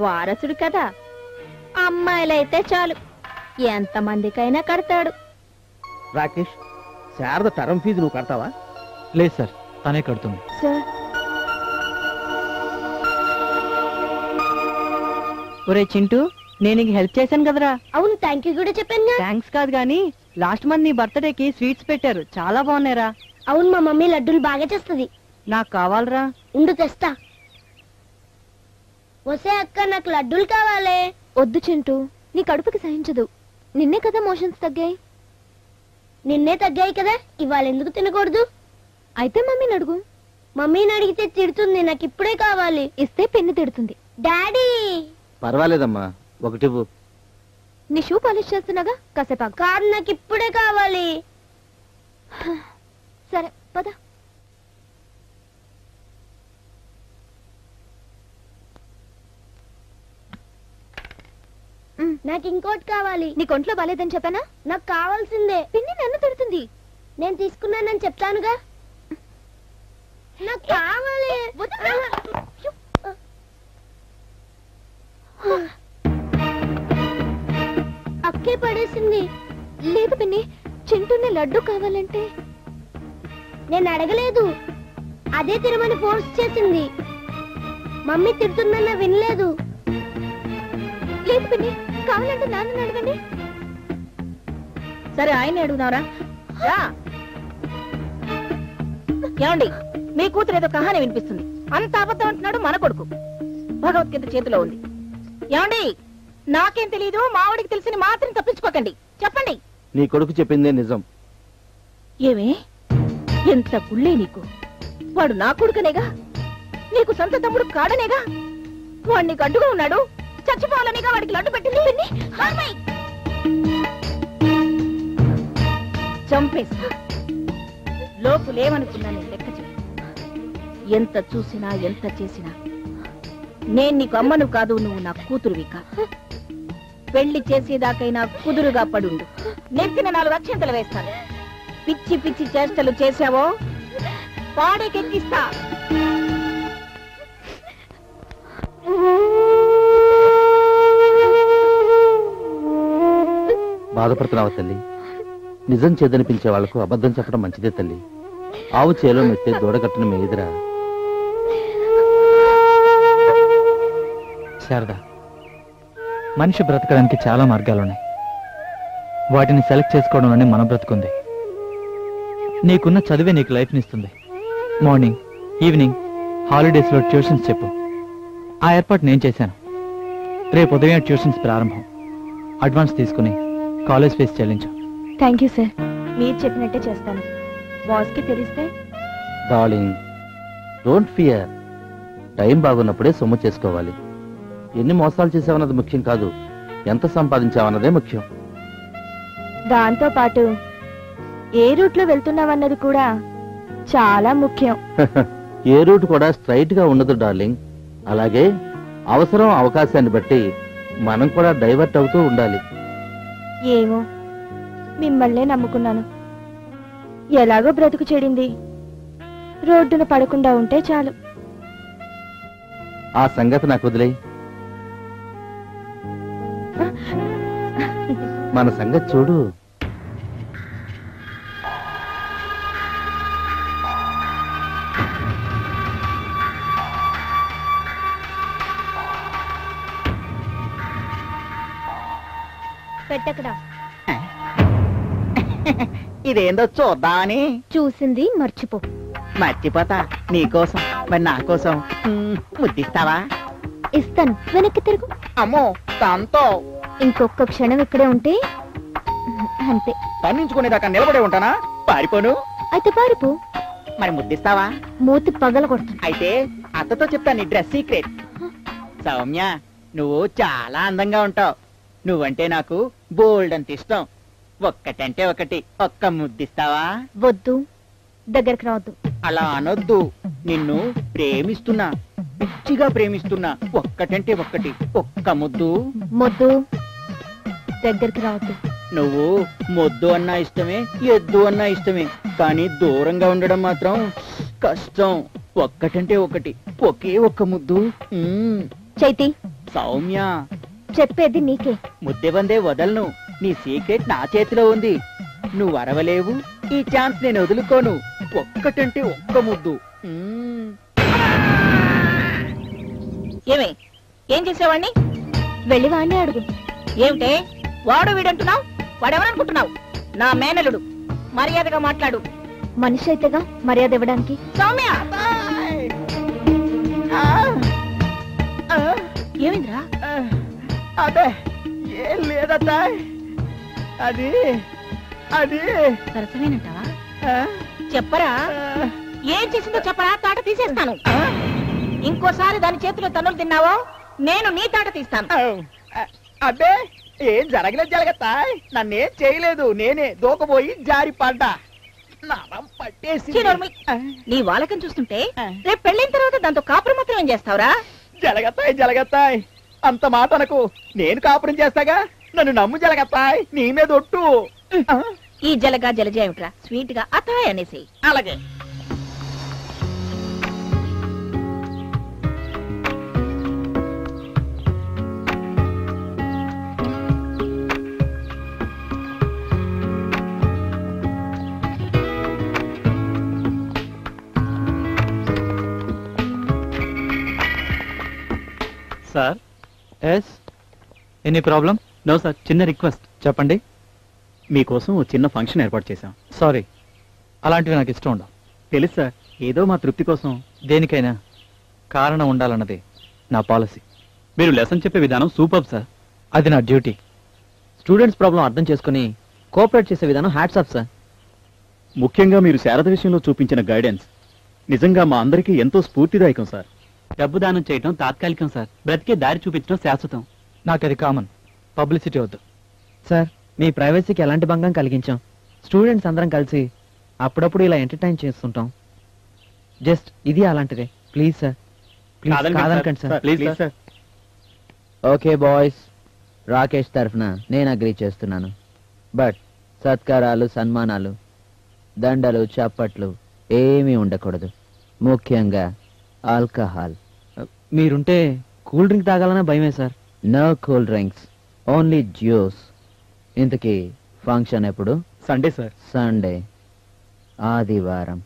వారసుడు కదా. అమ్మాయిలైతే చాలు, ఎంతమందికైనా కడతాడు.
రాకేష్, శారద టర్మ్ ఫీజు నువ్వు కడతావా?
లేదు సార్, తనే కడుతుంది.
సార్,
ఒరే చింటూ, నేను నీకు హెల్ప్ చేశాను కదరా?
అవును, థ్యాంక్ యూ కూడా చెప్పాను.
థ్యాంక్స్ కాదు గానీ లాస్ట్ మంత్ నీ బర్త్డేకి స్వీట్స్ పెట్టారు, చాలా బాగున్నాయిరా.
అవును, మా మమ్మీ లడ్డూలు బాగా చేస్తుంది.
నాకు కావాలరా.
ఉండు తెస్తా. వసే అక్క, నాకు లడ్డూలు కావాలే.
వద్దు చింటూ, నీ కడుపుకి సహించదు. నిన్నే కదా మోషన్స్ తగ్గాయి.
నిన్నే తగ్గాయి కదా, ఇవాళ ఎందుకు తినకూడదు?
అయితే మమ్మీని అడుగు.
మమ్మీని అడిగితే తిడుతుంది. నాకు ఇప్పుడే కావాలి.
ఇస్తే పెన్ను తిడుతుంది.
డాడీ,
పర్వాలేదమ్మా, ఒకటి
నీ షూ పాలిష్ చేస్తున్నాగా, కాసేపు
కాదు, నాకు ఇప్పుడే కావాలి.
సరే పద.
నాకు ఇంకోటి కావాలి.
నీ కొంట్లో బాలేదని చెప్పానా?
నాకు కావాల్సిందే.
పిన్ని నన్ను తిడుతుంది.
నేను తీసుకున్నానని చెప్తానుగా. నాకు కావాలి. అక్కే పడేసింది.
లేదు పిన్ని, చింటూనే లడ్డు కావాలంటే.
నేను అడగలేదు, అదే తినమని ఫోర్స్ చేసింది. మమ్మీ తిడుతుందన్న వినలేదు.
లేదు పిన్ని, కావాలంటే నాన్న అడగండి.
సరే, ఆయన అడుగుదావరా? ఏమండి, మీ కూతురు ఏదో కహాని వినిపిస్తుంది. అంత అబద్ధం అంటున్నాడు మన కొడుకు. భగవద్గీత చేతిలో ఉంది. ఏమండి, నాకేం తెలీదు, మావాడికి తెలిసిన మాత్రం తప్పించుకోకండి. చెప్పండి.
నీ కొడుకు చెప్పిందే నిజం.
ఏమే, ఎంత గుళ్ళే నీకు? వాడు నా కొడుకనేగా, నీకు సొంత తమ్ముడు కాడనేగా. వాడు నీకు అడ్డుగా ఉన్నాడు, చచ్చిపోవాలనిగా వాడికి లడ్డు పెట్టింది. చంపేస్తా. లోపులేమనుకున్నా నేను లెక్క చెప్పు. ఎంత చూసినా ఎంత చేసినా నేను నీకు అమ్మను కాదు, నువ్వు నా కూతురువి కాదు. పెళ్లి చేసేదాకైనా కుదురుగా పడుండు. నెత్తిన 4 అక్షంతలు వేస్తాను. పిచ్చి పిచ్చి చేష్టలు చేశావో పాడేకెక్కిస్తా.
బాధపడుతున్నావా తల్లి? నిజం చేదనిపించే వాళ్లకు అబద్ధం చెప్పడం మంచిదే తల్లి. ఆవు చేలో మెత్తే దూడగట్టున మేదిరా.
శారదా, మనిషి బ్రతకడానికి చాలా మార్గాలున్నాయి. వాటిని సెలెక్ట్ చేసుకోవడంలోనే మన బ్రతుకుంది. నీకున్న చదివే నీకు లైఫ్నిస్తుంది. మార్నింగ్, ఈవినింగ్, హాలిడేస్లో ట్యూషన్స్ చెప్పు. ఆ ఏర్పాటు నేను చేశాను. రేపు ఉదయం ట్యూషన్స్ ప్రారంభం. అడ్వాన్స్ తీసుకుని కాలేజ్ ఫీజు చెల్లించు.
Thank you sir. మీరు చెప్పినట్టే చేస్తాను. బాస్కి తెలిస్తే?
Darling, don't fear. టైం బాగున్నప్పుడే సొమ్ము చేసుకోవాలి. ఎన్ని మోసాలు చేసావన్నది ముఖ్యం కాదు, ఎంత సంపాదించావన్నదే ముఖ్యం.
దాంతో పాటు ఏ రూట్ లో వెళ్తున్నావన్నది కూడా చాలా ముఖ్యం.
ఏ రూట్ కూడా స్ట్రైట్ గా ఉండదు డార్లింగ్. అలాగే అవసరం అవకాశాన్ని బట్టి మనం కూడా డైవర్ట్ అవుతూ ఉండాలి.
ఏమో, మిమ్మల్నే నమ్ముకున్నాను. ఎలాగో బ్రతుకు చెడింది, రోడ్డున పడకుండా ఉంటే చాలు.
ఆ సంగతి నాకు వదిలేయ్. మన సంగతి చూడు.
పెట్టకడా.
ఇదేందో చూద్దామని.
చూసింది మర్చిపో.
మర్చిపోతా నీకోసం, మరి నా కోసం ముద్దిస్తావా?
ఇస్తాను, వెనక్కి తిరుగు.
అమ్మో దాంతో
ఇంకొక క్షణం ఇక్కడే ఉంటే అంతే.
తన్నించుకునేదాకా నిలబడే ఉంటానా? పారిపోను.
అయితే పారిపో.
మరి ముద్దిస్తావా?
మూతి పగల కొడుతుంది.
అయితే అత్తతో చెప్తా నీ డ్రెస్ సీక్రెట్. సౌమ్య, నువ్వు చాలా అందంగా ఉంటావు. నువ్వంటే నాకు బోల్డ్ అంత ఇష్టం. ఒక్కటంటే ఒకటి, ఒక్క ముద్దిస్తావా?
వద్దు, దగ్గరికి రావద్దు.
అలా అనొద్దు, నిన్ను ప్రేమిస్తున్నా, పిచ్చిగా ప్రేమిస్తున్నా. ఒక్కటంటే ఒక్కటి, ఒక్క ముద్దు.
మొద్దు, దగ్గరికి రావద్దు.
నువ్వు మొద్దు అన్నా ఇష్టమే, ఎద్దు అన్నా ఇష్టమే, కానీ దూరంగా ఉండడం మాత్రం కష్టం. ఒక్కటంటే ఒకటి, ఒకే ఒక్క ముద్దు.
చైతి,
సౌమ్య,
చెప్పేది నీకే.
ముద్దె బందే వదలను. నీ సీక్రెట్ నా చేతిలో ఉంది. నువ్వు అరవలేవు, ఈ ఛాన్స్ నేను వదులుకోను. ఒక్కటంటే ఒక్క ముద్దు.
ఏమే, ఏం చేసేవాడిని?
వెళ్ళి వాడిని అడుగు.
ఏమిటే వాడు వీడంటున్నావు? వాడెవరనుకుంటున్నావు? నా మేనలుడు. మర్యాదగా మాట్లాడు.
మనిషి అయితేగా మర్యాద ఇవ్వడానికి.
సౌమ్య, ఏమిందిరా?
అదే ఏం లేదత్తా. అది అది
సరసమేనంటావా? చెప్పరా, ఏం చేసిందో చెప్పరా, తాట తీసేస్తాను. ఇంకోసారి దాని చేతిలో తన్నులు తిన్నావో నేను నీ తాట తీస్తాను.
అబ్బే ఏం జరగలేదు జరగత్తా. నన్నేం చేయలేదు, నేనే దూకపోయి జారి పడ్డా. నరం పట్టేసి.
నీ వాలకం చూస్తుంటే రేపు పెళ్ళైన తర్వాత దాంతో కాపురం మాత్రం ఏం చేస్తావురా?
జలగత్తాయి జలగత్తాయి అంత మాట అనకు. నేను కాపురం చేస్తాగా, నన్ను నమ్ము జలగత్తాయి. నీ మీద ఒట్టు.
ఈ జలగా జలజ ఏమిట్రా, స్వీట్ గా అతాయ్ అనేసి.
అలాగే.
Sir, yes, any problem?
No sir, చిన్న రిక్వెస్ట్.
చెప్పండి.
మీకోసం ఓ చిన్న ఫంక్షన్ ఏర్పాటు చేశాం.
సారీ, అలాంటివి నాకు ఇష్టం ఉండవు.
తెలుసు సార్, ఏదో మా తృప్తి కోసం.
దేనికైనా కారణం ఉండాలన్నది నా పాలసీ.
మీరు లెసన్ చెప్పే విధానం సూపర్ సార్.
అది నా డ్యూటీ. స్టూడెంట్స్ ప్రాబ్లం అర్థం చేసుకుని కోఆపరేట్ చేసే విధానం హ్యాట్స్ ఆఫ్ సార్.
ముఖ్యంగా మీరు శారద విషయంలో చూపించిన గైడెన్స్ నిజంగా మా అందరికీ ఎంతో స్ఫూర్తిదాయకం సార్. డబ్బు దానం చేయడం తాత్కాలికం సార్, బ్రతికే దారి చూపించడం శాశ్వతం.
నాకు అది కామన్. పబ్లిసిటీ వద్దు సార్. మీ ప్రైవసీకి ఎలాంటి భంగం కలిగించాం? స్టూడెంట్స్ అందరం కలిసి అప్పుడప్పుడు ఇలా ఎంటర్టైన్ చేస్తుంటాం. జస్ట్ ఇది అలాంటిదే. ప్లీజ్ సార్, ప్లీజ్ కాదనకండి sir.
Please sir.
Okay boys, Rakesh తరఫున నేను అగ్రీ చేస్తున్నాను. బట్ సత్కారాలు, సన్మానాలు, దండలు, చప్పట్లు ఏమీ ఉండకూడదు. ముఖ్యంగా ఆల్కహాల్. మీరుంటే కూల్ డ్రింక్ తాగాలనే భయమే sir. No cool drinks, only juice. ఇంతకీ ఫంక్షన్ ఎప్పుడు?
Sunday sir.
సండే, ఆదివారం.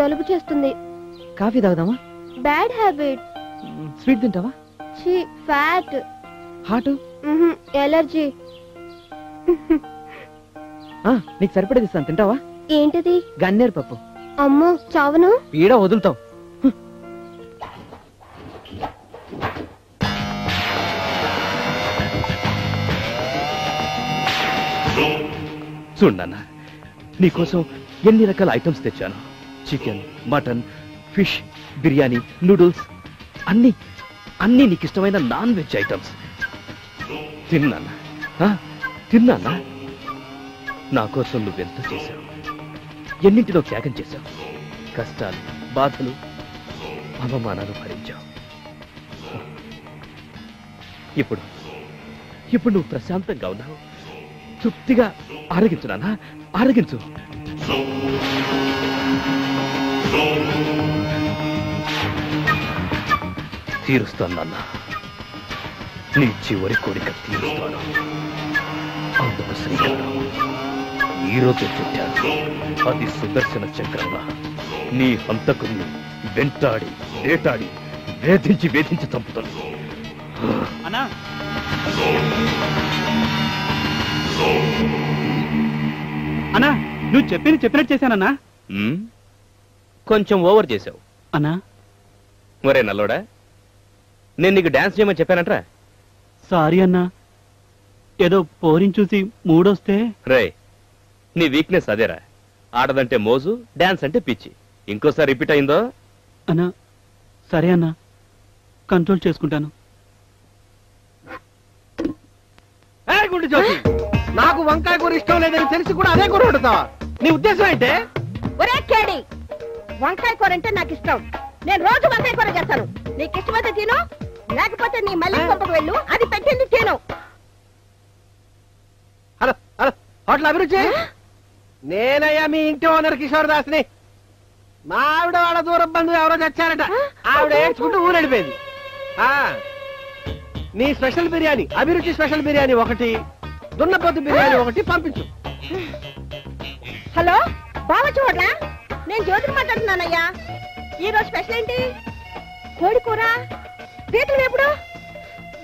జలుబు చేస్తుంది.
కాఫీ తాగుదామా?
Bad habit.
స్వీట్ తింటావా?
ఛీ, ఫ్యాట్.
హాటు?
ఎలర్జీ.
నీకు సరిపడేది ఇస్తాను, తింటావా?
ఏంటిది?
గన్నేరు పప్పు.
అమ్మో, చావను.
పీడ వదులుతావు.
చూడన్న, నీకోసం ఎన్ని రకాల ఐటమ్స్ తెచ్చాను. Chicken, mutton, fish, biryani, noodles, అన్ని అన్ని నీకు ఇష్టమైన నాన్ వెజ్ ఐటమ్స్. తిన్నానా? నా కోసం నువ్వెంత చేశావు, ఎన్నింటిలో త్యాగం చేశావు. కష్టాలు, బాధలు, అవమానాలు భరించావు. ఇప్పుడు నువ్వు ప్రశాంతంగా ఉన్నావు. తృప్తిగా ఆరగించు నాన్న, ఆరగించు. తీరుస్తాను నాన్న, నీ చివరి కోరిక తీరుస్తాను. అందుకు శ్రీకారం ఈరోజు చుట్టాను. అది సుదర్శన చక్రంగా నీ హంతకుని వెంటాడి వేటాడి వేధించి చంపుతాను.
అన్నా, అన్నా నువ్వు చెప్పినట్టు చేశానన్నా.
కొంచెం ఓవర్ చేశావు
అన్నా.
మరే నల్లోడా, నేను నీకు డాన్స్ చేయమని చెప్పానంట్రా.
సారీ అన్నా, ఏదో పోరిని చూసి మూడొస్తే.
రే, నీ వీక్నెస్ అదేరా. ఆడదంటే మోజు, డాన్స్ అంటే పిచ్చి. ఇంకోసారి రిపీట్ అయిందో
అన్నా. సరే అన్నా, కంట్రోల్ చేసుకుంటాను.
నాకు వంకాయ కూర ఇష్టం లేదని తెలిసి కూడా అదే కూర వండుతావా? నీ ఉద్దేశం ఏంటే?
ఒరే కేడి, వంకాయ కూర అంటే నాకు ఇష్టం. నేను రోజు వంకాయ కూర చేస్తాను. నీకు ఇష్టమైతే తిను, లేకపోతే నీ మళ్ళీ పంపకు వెళ్ళు. అది పెట్టింది తిను.
హలో హలో, హోటల్ అభిరుచి. నేనయ్యా మీ ఇంటి ఓనర్ కిషోర్ దాస్ని. మా ఆవిడ వాళ్ళ దూరం బంధువు ఎవరో చచ్చారట. ఆవిడ ఏడ్చుకుంటూ ఊరెళ్ళిపోయింది. నీ స్పెషల్ బిర్యానీ, అభిరుచి స్పెషల్ బిర్యానీ ఒకటి, దున్నపోతు బిర్యానీ ఒకటి పంపించు.
హలో బాగా చూడరా, నేను జ్యోతిని మాట్లాడుతున్నానయ్యా. ఈ రోజు స్పెషల్ ఏంటి? కోడి కూర, పీతలు ఎప్పుడు,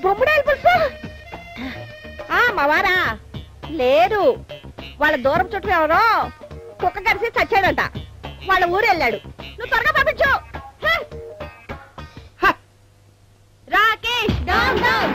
బొమ్మడాయలు పులుసు. మా వారా లేదు, వాళ్ళ దూరం చుట్టూ ఎవరో కుక్క కలిసి చచ్చాడంట. వాళ్ళ ఊరు వెళ్ళాడు. నువ్వు త్వరగా పంపించు. Rakesh down down,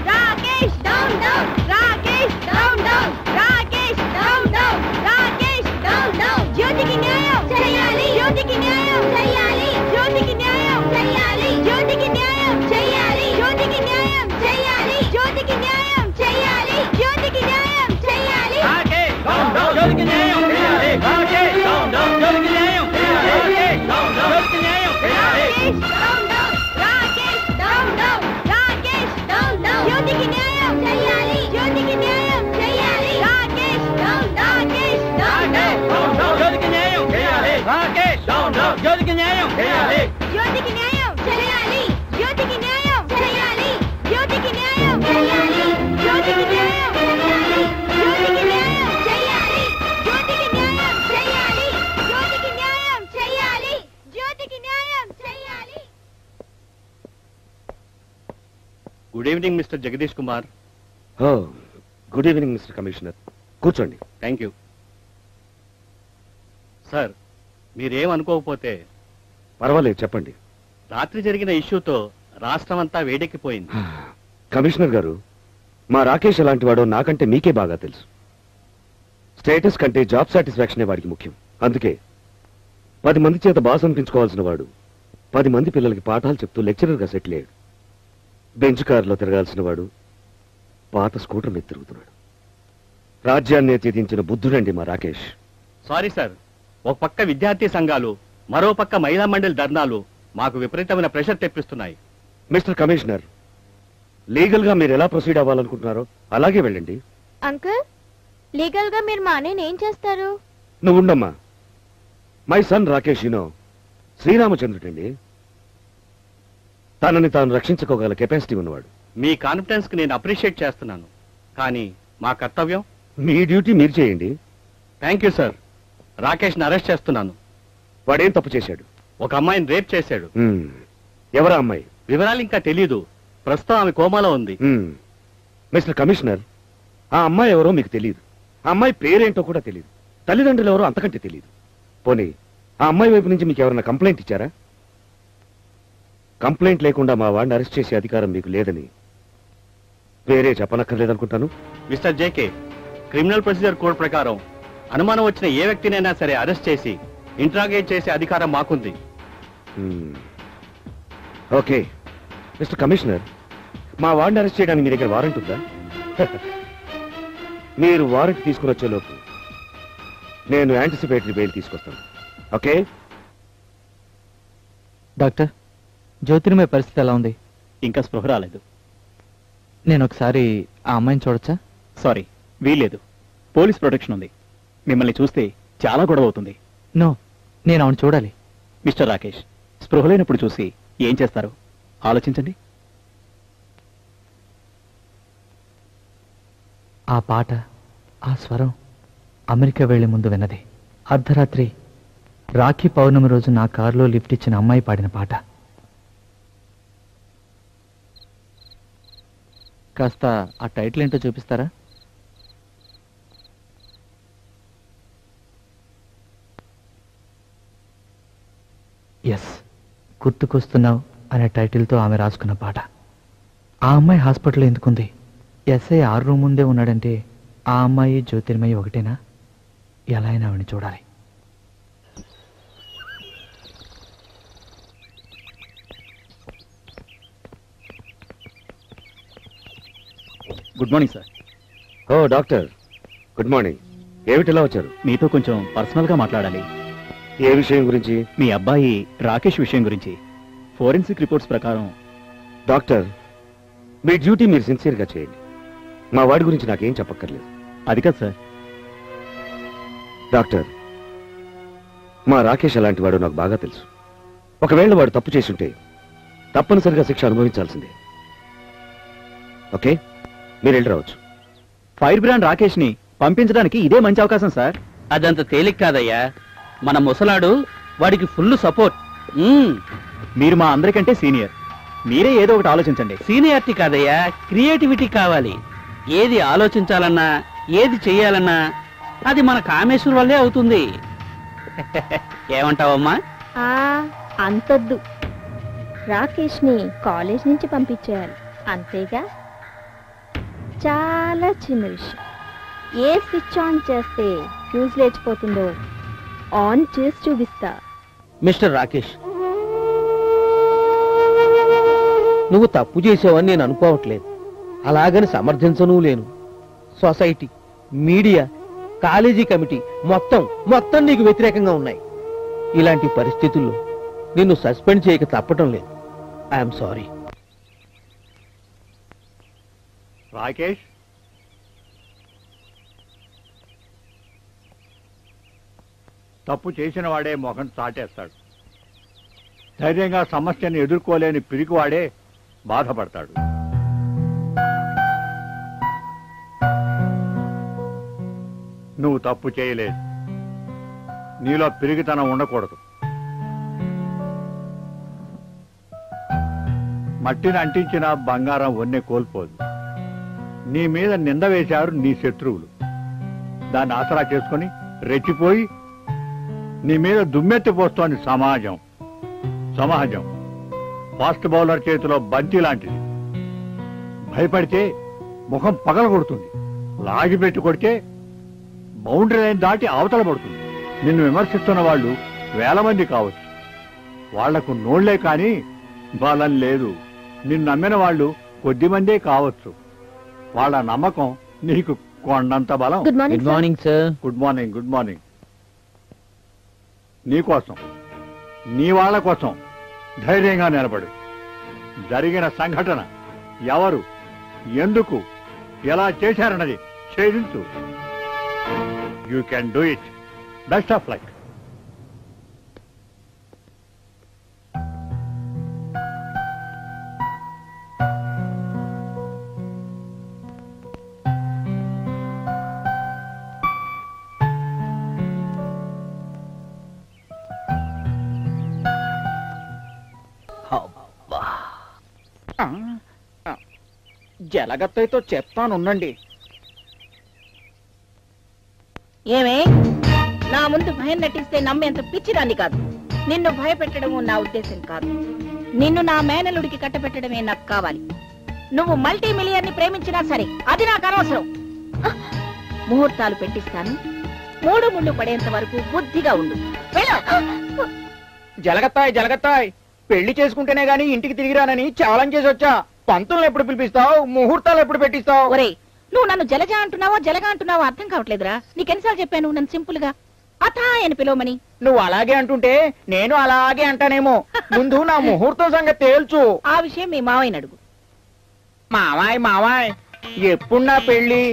Rakesh down down, Rakesh down down, Rakesh down down, Rakesh down down. జ్యోతికి న్యాయం చేయాలి, జ్యోతికి న్యాయం చేయాలి, జ్యోతికి న్యాయం చేయాలి, జ్యోతికి న్యాయం చేయాలి, జ్యోతికి న్యాయం చేయాలి, జ్యోతికి న్యాయం చేయాలి, జ్యోతికి న్యాయం చేయాలి. రాకేష్ డౌన్ డౌన్, జ్యోతికి న్యాయం చేయాలి, రాకేష్ డౌన్ డౌన్, జ్యోతికి న్యాయం చేయాలి, రాకేష్ డౌన్ డౌన్, జ్యోతికి న్యాయం చేయాలి, Rakesh down down, Rakesh down down, Rakesh down down, జ్యోతికి న్యాయం చేయాలి, జ్యోతికి న్యాయం చేయాలి, Rakesh down down, Rakesh down down, జ్యోతికి న్యాయం చేయాలి, రాకేష్ డౌన్ డౌన్, జ్యోతికి న్యాయం చేయాలి, జ్యోతికి న్యాయం చేయాలి, జ్యోతికి న్యాయం చేయాలి, జ్యోతికి న్యాయం చేయాలి, జ్యోతికి న్యాయం చేయాలి, జ్యోతికి న్యాయం చేయాలి, జ్యోతికి న్యాయం చేయాలి, జ్యోతికి న్యాయం చేయాలి, జ్యోతికి న్యాయం చేయాలి.
Good evening mister Jagadish Kumar.
Good evening mister commissioner. కూర్చోండి.
Thank you sir. మీరేమనుకోకపోతే
పర్వాలేదు, చెప్పండి.
రాత్రి జరిగిన ఇష్యూతో రాష్ట్రం అంతా వేడెక్కిపోయింది.
కమిషనర్ గారు, మా రాకేష్ ఎలాంటి వాడో నాకంటే మీకే బాగా తెలుసు. స్టేటస్ కంటే జాబ్ సాటిస్ఫాక్షనే వాడికి ముఖ్యం. అందుకే 10 మంది చేత బాస్ అనిపించుకోవాల్సిన వాడు 10 మంది పిల్లలకి పాఠాలు చెప్తూ లెక్చరర్గా సెటిల్ అయ్యాడు. బెంచ్ కారులో తిరగాల్సిన వాడు పాత స్కూటర్ మీద తిరుగుతున్నాడు. రాజ్యాన్ని తీదించిన బుద్ధుడండి మా రాకేష్.
సారీ సార్, ఒక పక్క విద్యార్థి సంఘాలు, మరో పక్క మహిళా మండలి ధర్నాలు మాకు విపరీతమైన ప్రెషర్ తెప్పిస్తున్నాయి.
మిస్టర్ కమిషనర్, లీగల్ గా మీరు ఎలా ప్రొసీడ్ అవ్వాలనుకుంటున్నారో అలాగే వెళ్ళండి.
అంకుల్, లీగల్ గా మీరు మా అన్నయ్యని ఏం చేస్తారు?
నువ్వు ఉండమ్మా. మై సన్ రాకేష్ శ్రీరామచంద్రుడండి. తనని తాను రక్షించుకోగల కెపాసిటీ ఉన్నవాడు.
మీ కాన్ఫిడెన్స్ కి నేను అప్రిషియేట్ చేస్తున్నాను, కానీ మా కర్తవ్యం.
మీ డ్యూటీ మీరు చేయండి.
Thank you sir. రాకేష్ని అరెస్ట్ చేస్తున్నాను. వాడేం తప్పు చేశాడు?
ఒక అమ్మాయిని రేప్ చేశాడు.
ఎవరా అమ్మాయి?
వివరాలు ఇంకా తెలీదు. ప్రస్తుతం ఆమె కోమాలో ఉంది.
మిస్టర్ కమిషనర్, ఆ అమ్మాయి ఎవరో మీకు తెలియదు. ఆ అమ్మాయి పేరేంటో కూడా తెలియదు. తల్లిదండ్రులు ఎవరో అంతకంటే తెలియదు. పోనీ ఆ అమ్మాయి వైపు నుంచి మీకు ఎవరైనా కంప్లైంట్ ఇచ్చారా? కంప్లైంట్ లేకుండా మా వాడిని అరెస్ట్ చేసే అధికారం మీకు లేదని వేరే చెప్పనక్కర్లేదనుకుంటాను.
Mister JK, criminal procedure code ప్రకారం అనుమానం వచ్చిన ఏ వ్యక్తినైనా సరే అరెస్ట్ చేసి ఇంట్రాగేట్ చేసే అధికారం మాకుంది.
ఓకే మిస్టర్ కమిషనర్, మా వాడిని అరెస్ట్ చేయడానికి మీ దగ్గర వారెంట్ ఉందా? మీరు వారెంట్ తీసుకుని వచ్చేలోపు నేను యాంటిసిపేటరీ బెయిల్ తీసుకొస్తాను. ఓకే
డాక్టర్, జ్యోతిర్మయ పరిస్థితి ఎలా ఉంది?
ఇంకా స్పృహ రాలేదు.
నేను ఒకసారి ఆ అమ్మాయిని చూడొచ్చా?
సారీ, వీల్లేదు. పోలీస్ ప్రొటెక్షన్ ఉంది. మిమ్మల్ని చూస్తే చాలా గొడవ అవుతుంది.
నో, నేను ఆవిడ చూడాలి.
మిస్టర్ రాకేష్, స్పృహ లేనప్పుడు చూసి ఏం చేస్తారు ఆలోచించండి.
ఆ పాట, ఆ స్వరం అమెరికా వెళ్లే ముందు విన్నది. అర్ధరాత్రి రాఖీ పౌర్ణమి రోజు నా కారులో లిఫ్ట్ ఇచ్చిన అమ్మాయి పాడిన పాట. కాస్త ఆ టైటిల్ ఏంటో చూపిస్తారా? ఎస్, గుర్తుకొస్తున్నావు అనే టైటిల్తో ఆమె రాసుకున్న పాట. ఆ అమ్మాయి హాస్పిటల్లో ఎందుకుంది? ఎస్ఐ 6 రూమ్ ముందే ఉన్నాడంటే ఆ అమ్మాయి జ్యోతిర్మయి ఒకటేనా? ఎలా అయినా ఆవిడని చూడాలి.
Good morning sir.
Oh doctor, good morning. ఏమిటిలా వచ్చారు?
మీతో కొంచెం పర్సనల్ గా మాట్లాడాలి.
ఏ విషయం గురించి?
మీ అబ్బాయి రాకేష్ విషయం గురించి. ఫోరెన్సిక్ రిపోర్ట్స్ ప్రకారం.
డాక్టర్, మీ డ్యూటీ మీరు సిన్సియర్గా చేయండి. మా వాడి గురించి నాకేం చెప్పక్కర్లేదు.
అది కాదు సార్.
డాక్టర్, మా రాకేష్ అలాంటి వాడు నాకు బాగా తెలుసు. ఒకవేళ వాడు తప్పు చేసుంటే తప్పనిసరిగా శిక్ష అనుభవించాల్సిందే. ఓకే, మీరు వెళ్ళి రావచ్చు.
ఫైర్ బ్రాండ్ రాకేష్ ని పంపించడానికి ఇదే మంచి అవకాశం సార్.
అదంత తేలిక కాదయ్యా. మన ముసలాడు వాడికి ఫుల్ సపోర్ట్.
మీరు మా అందరికంటే సీనియర్. మీరే ఏదో ఒకటి ఆలోచించండి.
సీనియారిటీ కాదయ్యా, క్రియేటివిటీ కావాలి. ఏది ఆలోచించాలన్నా, ఏది చెయ్యాలన్నా అది మన కామేశ్వర్ వల్లే అవుతుంది. ఏమంటావమ్మా?
అంతొద్దు. రాకేష్ ని కాలేజ్ నుంచి పంపించేయాలి, అంతేగా. చాలా చిన్న విషయం. ఏ స్విచ్ ఆన్ చేస్తే ఫ్యూజ్ లేచిపోతుందో ఆన్ చేసి చూపిస్తా.
మిస్టర్ రాకేష్, నువ్వు తప్పు చేసావని నేను అనుకోవట్లేదు. అలాగని సమర్థించను లేను. సొసైటీ, మీడియా, కాలేజీ కమిటీ మొత్తం నీకు వ్యతిరేకంగా ఉన్నాయి. ఇలాంటి పరిస్థితుల్లో నిన్ను సస్పెండ్ చేయక తప్పటం లేదు. I'm sorry.
రాకేష్, తప్పు చేసిన వాడే మొహం చాటేస్తాడు. ధైర్యంగా సమస్యను ఎదుర్కోలేని పిరికివాడే బాధపడతాడు. నువ్వు తప్పు చేయలేదు. నీలో పిరిగితనం ఉండకూడదు. మట్టిని అంటించిన బంగారం వన్నె కోల్పోదు. నీ మీద నింద వేశారు నీ శత్రువులు. దాన్ని ఆసరా చేసుకుని రెచ్చిపోయి నీ మీద దుమ్మెత్తిపోస్తోంది సమాజం. ఫాస్ట్ బౌలర్ చేతిలో బంతి లాంటిది. భయపడితే ముఖం పగల కొడుతుంది. లాగిపెట్టి కొడితే బౌండరీ లైన్ దాటి అవతల పడుతుంది. నిన్ను విమర్శిస్తున్న వాళ్ళు 1000 మంది కావచ్చు. వాళ్లకు నోళ్లే కానీ బలం లేదు. నిన్ను నమ్మిన వాళ్ళు కొద్దిమందే కావచ్చు. వాళ్ళ నమ్మకం నీకు కొండంత బలం.
Good morning
sir.
Good morning. నీకోసం, నీ వాళ్ళ కోసం ధైర్యంగా నిలబడు. జరిగిన సంఘటన ఎవరు, ఎందుకు, ఎలా చేశారన్నది ఛేదించు. You can do it. Best of luck.
జలగత్తయ్యతో చెప్తానుండండి. ఏమే, నా ముందు భయం నటిస్తే నమ్మేంత పిచ్చిదాన్ని కాదు. నిన్ను భయపెట్టడము నా ఉద్దేశం కాదు. నిన్ను నా మేనలుడికి కట్టబెట్టడమే నాకు కావాలి. నువ్వు మల్టీ మిలియన్ ని ప్రేమించినా సరే అది నాకు అనవసరం. ముహూర్తాలు పెట్టిస్తాను. 3 ముళ్ళు పడేంత వరకు బుద్ధిగా ఉండు. జలగత్తాయ్ పెళ్లి చేసుకుంటేనే గాని ఇంటికి తిరిగిరానని ఛాలెంజ్ చేసి వచ్చా. పంతులను ఎప్పుడు పిలిపిస్తావు? ముహూర్తాలు ఎప్పుడు పెట్టిస్తావు? ఒరే, నువ్వు నన్ను జలజ అంటున్నావో జలగా అంటున్నావో అర్థం కావట్లేదురా. నీకెన్నిసార్లు చెప్పాను నన్ను సింపుల్ గా అథాయ్ అని పిలవమని? నువ్వు అలాగే అంటుంటే నేను అలాగే అంటానేమో. ముందు నా ముహూర్తం సంగతి తేల్చు. ఆ విషయం మీ మావయ్యని అడుగు. మావాయ్ ఎప్పుడు నా పెళ్లి?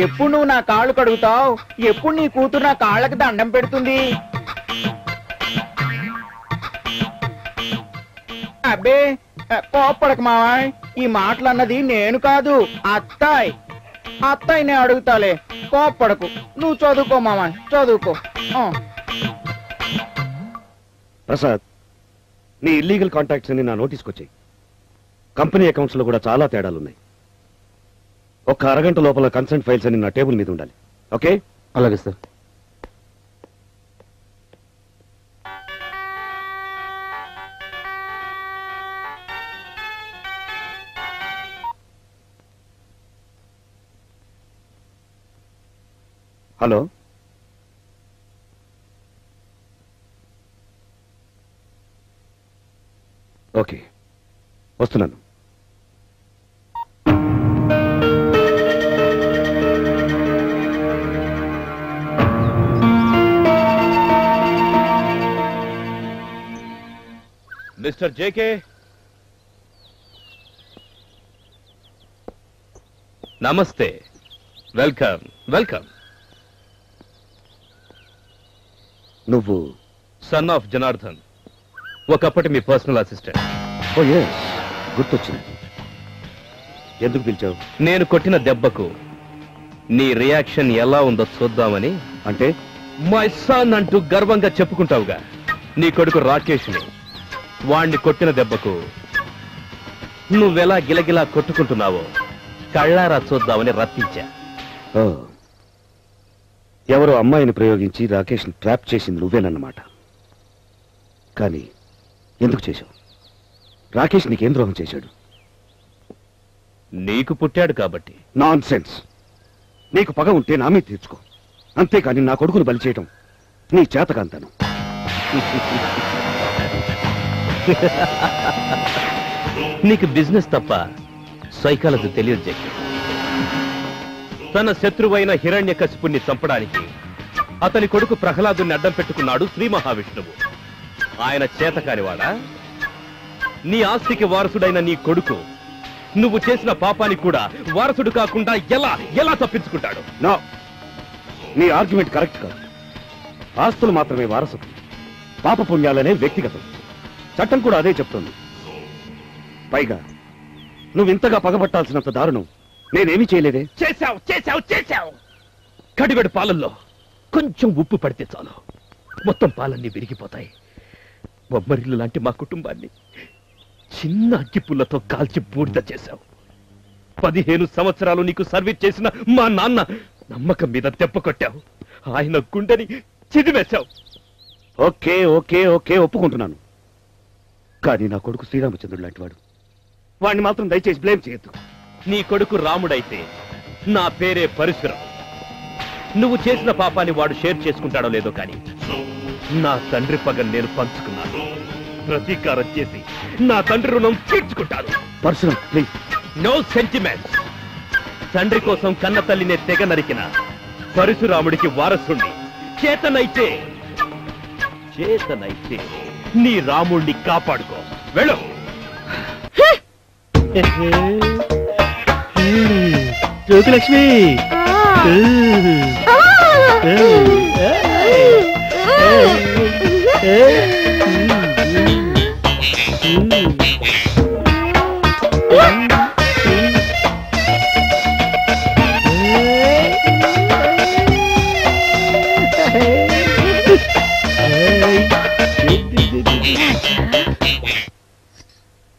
ఎప్పుడు నువ్వు నా కాళ్ళు కడుగుతావు? ఎప్పుడు నీ కూతురు నా కాళ్ళకి దండం పెడుతుంది? అబ్బే కోప్పడక మావాయ్, ఈ మాటలు అన్నది నేను కాదు, అత్తాయి నేను అడుగుతాలే. కోప్పడకు. నువ్వు చదువుకో మావాయ్, చదువుకో.
ప్రసాద్, నీ ఇల్లీగల్ కాంటాక్ట్స్ అని నా నోటీస్కి వచ్చాయి. కంపెనీ అకౌంట్స్ లో కూడా చాలా తేడాలున్నాయి. ఒక్క అరగంట లోపల కన్సెంట్ ఫైల్స్ అని నా టేబుల్ మీద ఉండాలి. ఓకే?
అలాగే సార్.
హలో, ఓకే, వస్తున్నాను.
మిస్టర్ జేకే, నమస్తే. Welcome welcome.
నువ్వు
సన్ ఆఫ్ జనార్దన్, ఒకప్పటి మీ పర్సనల్ అసిస్టెంట్.
ఓ yes, గుర్తొచ్చింది. ఎందుకు పిలిచావు?
నేను కొట్టిన దెబ్బకు నీ రియాక్షన్ ఎలా ఉందో చూద్దామని.
అంటే
మై సన్ అంటూ గర్వంగా చెప్పుకుంటావుగా. నీ కొడుకు రాకేష్ని, వాణ్ణి కొట్టిన దెబ్బకు నువ్వెలా గిలగిలా కొట్టుకుంటున్నావో కళ్ళారా చూద్దామని రప్పించా.
ఓ, ఎవరో అమ్మాయిని ప్రయోగించి రాకేష్ని ట్రాప్ చేసింది నువ్వేనన్నమాట. కానీ ఎందుకు చేశావు? రాకేష్ నీకేం ద్రోహం చేశాడు?
నీకు పుట్టాడు కాబట్టి.
Non sense. నీకు పగ ఉంటే నా మీద తీర్చుకో, అంతేకాని నా కొడుకును బలి చేయటం నీ చేతకాంతను.
నీకు బిజినెస్ తప్ప సైకాలజీ తెలియదు జగ్గి. తన శత్రువైన హిరణ్యకశిపుణ్ణి చంపడానికి అతని కొడుకు ప్రహ్లాదుని అడ్డం పెట్టుకున్నాడు శ్రీ మహావిష్ణువు. ఆయన చేతకానివాడా? నీ ఆస్తికి వారసుడైన నీ కొడుకు నువ్వు చేసిన పాపానికి కూడా వారసుడు కాకుండా ఎలా ఎలా తప్పించుకుంటాడు?
నో, నీ ఆర్గ్యుమెంట్ కరెక్ట్ కాదు. ఆస్తులు మాత్రమే వారసుడు, పాప పుణ్యాలనే వ్యక్తిగతం. చట్టం కూడా అదే చెప్తుంది. పైగా నువ్వు ఇంతగా పగబట్టాల్సినంత దారుణం నేనేమీ చేయలేదే.
చేశావు చేశావు చేశావు. కడివెడు పాలల్లో కొంచెం ఉప్పు పడితే చాలు, మొత్తం పాలన్నీ విరిగిపోతాయి. బొమ్మరిల్లు లాంటి మా కుటుంబాన్ని చిన్న అగ్గిపుల్లతో కాల్చి బూడిద చేశావు. 15 సంవత్సరాలు నీకు సర్వీస్ చేసిన మా నాన్న నమ్మకం మీద దెబ్బ కొట్టావు. ఆయన గుండెని చిదిమేశావు.
ఓకే ఓకే ఓకే, ఒప్పుకుంటున్నాను. కానీ నా కొడుకు శ్రీరామచంద్రుడు లాంటి వాడు, వాడిని మాత్రం దయచేసి బ్లేమ్ చేయొద్దు.
నీ కొడుకు రాముడైతే నా పేరే పరశురం. నువ్వు చేసిన పాపాన్ని వాడు షేర్ చేసుకుంటాడో లేదో కానీ నా తండ్రి పగ నేను పంచుకున్నాను. ప్రతీకారం చేసి నా తండ్రి రుణం తీర్చుకుంటాను.
పరశురం ప్లీజ్.
No sentiments. తండ్రి కోసం కన్న తల్లినే తెగ నరికిన పరశురాముడికి వారసుణ్ణి. చేతనైతే నీ రాముణ్ణి కాపాడుకో. వెళ్ళు.
జ్యోతిలక్ష్మి,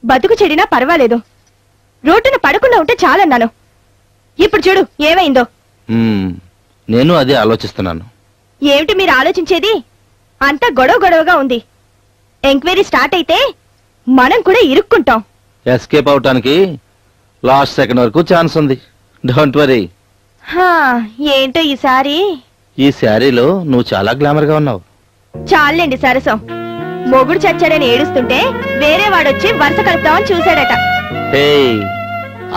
బతుకు చెడినా పర్వాలేదు, రోడ్డున పడకుండా ఉంటే చాలన్నాను. ఇప్పుడు చూడు ఏమైందో.
నేను అదే ఆలోచిస్తున్నాను.
ఏమిటి మీరు ఆలోచించేది? అంతా గొడవగా ఉంది. ఎంక్వైరీ స్టార్ట్ అయితే మనం కూడా ఇరుక్కుంటాం.
ఎస్కేప్ అవటానికి లాస్ట్ సెకండ్ వరకు ఛాన్స్ ఉంది. Don't worry.
ఏంటో ఈసారి
ఈ శారీలో నువ్వు చాలా గ్లామర్ గా ఉన్నావు.
చాలండి సరసం. మొగుడు చచ్చాడని ఏడుస్తుంటే వేరే వాడొచ్చి వరుస కలుపుతామని చూశాడట.
హే,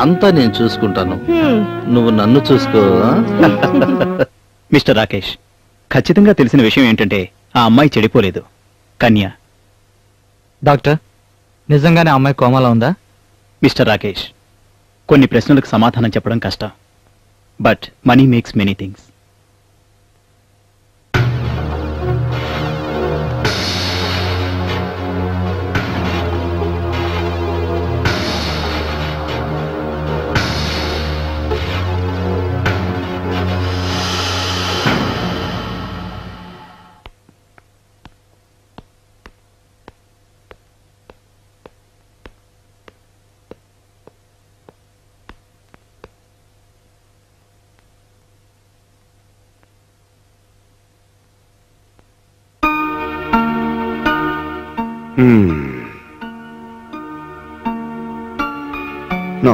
అంతా నేను చూసుకుంటాను, నువ్వు నన్ను చూసుకో.
మిస్టర్ రాకేష్, ఖచ్చితంగా తెలిసిన విషయం ఏంటంటే ఆ అమ్మాయి చెడిపోలేదు. కన్య.
డాక్టర్, నిజంగానే అమ్మాయి కోమాలో ఉందా?
మిస్టర్ రాకేష్, కొన్ని ప్రశ్నలకు సమాధానం చెప్పడం కష్టం. But money makes many things.
No.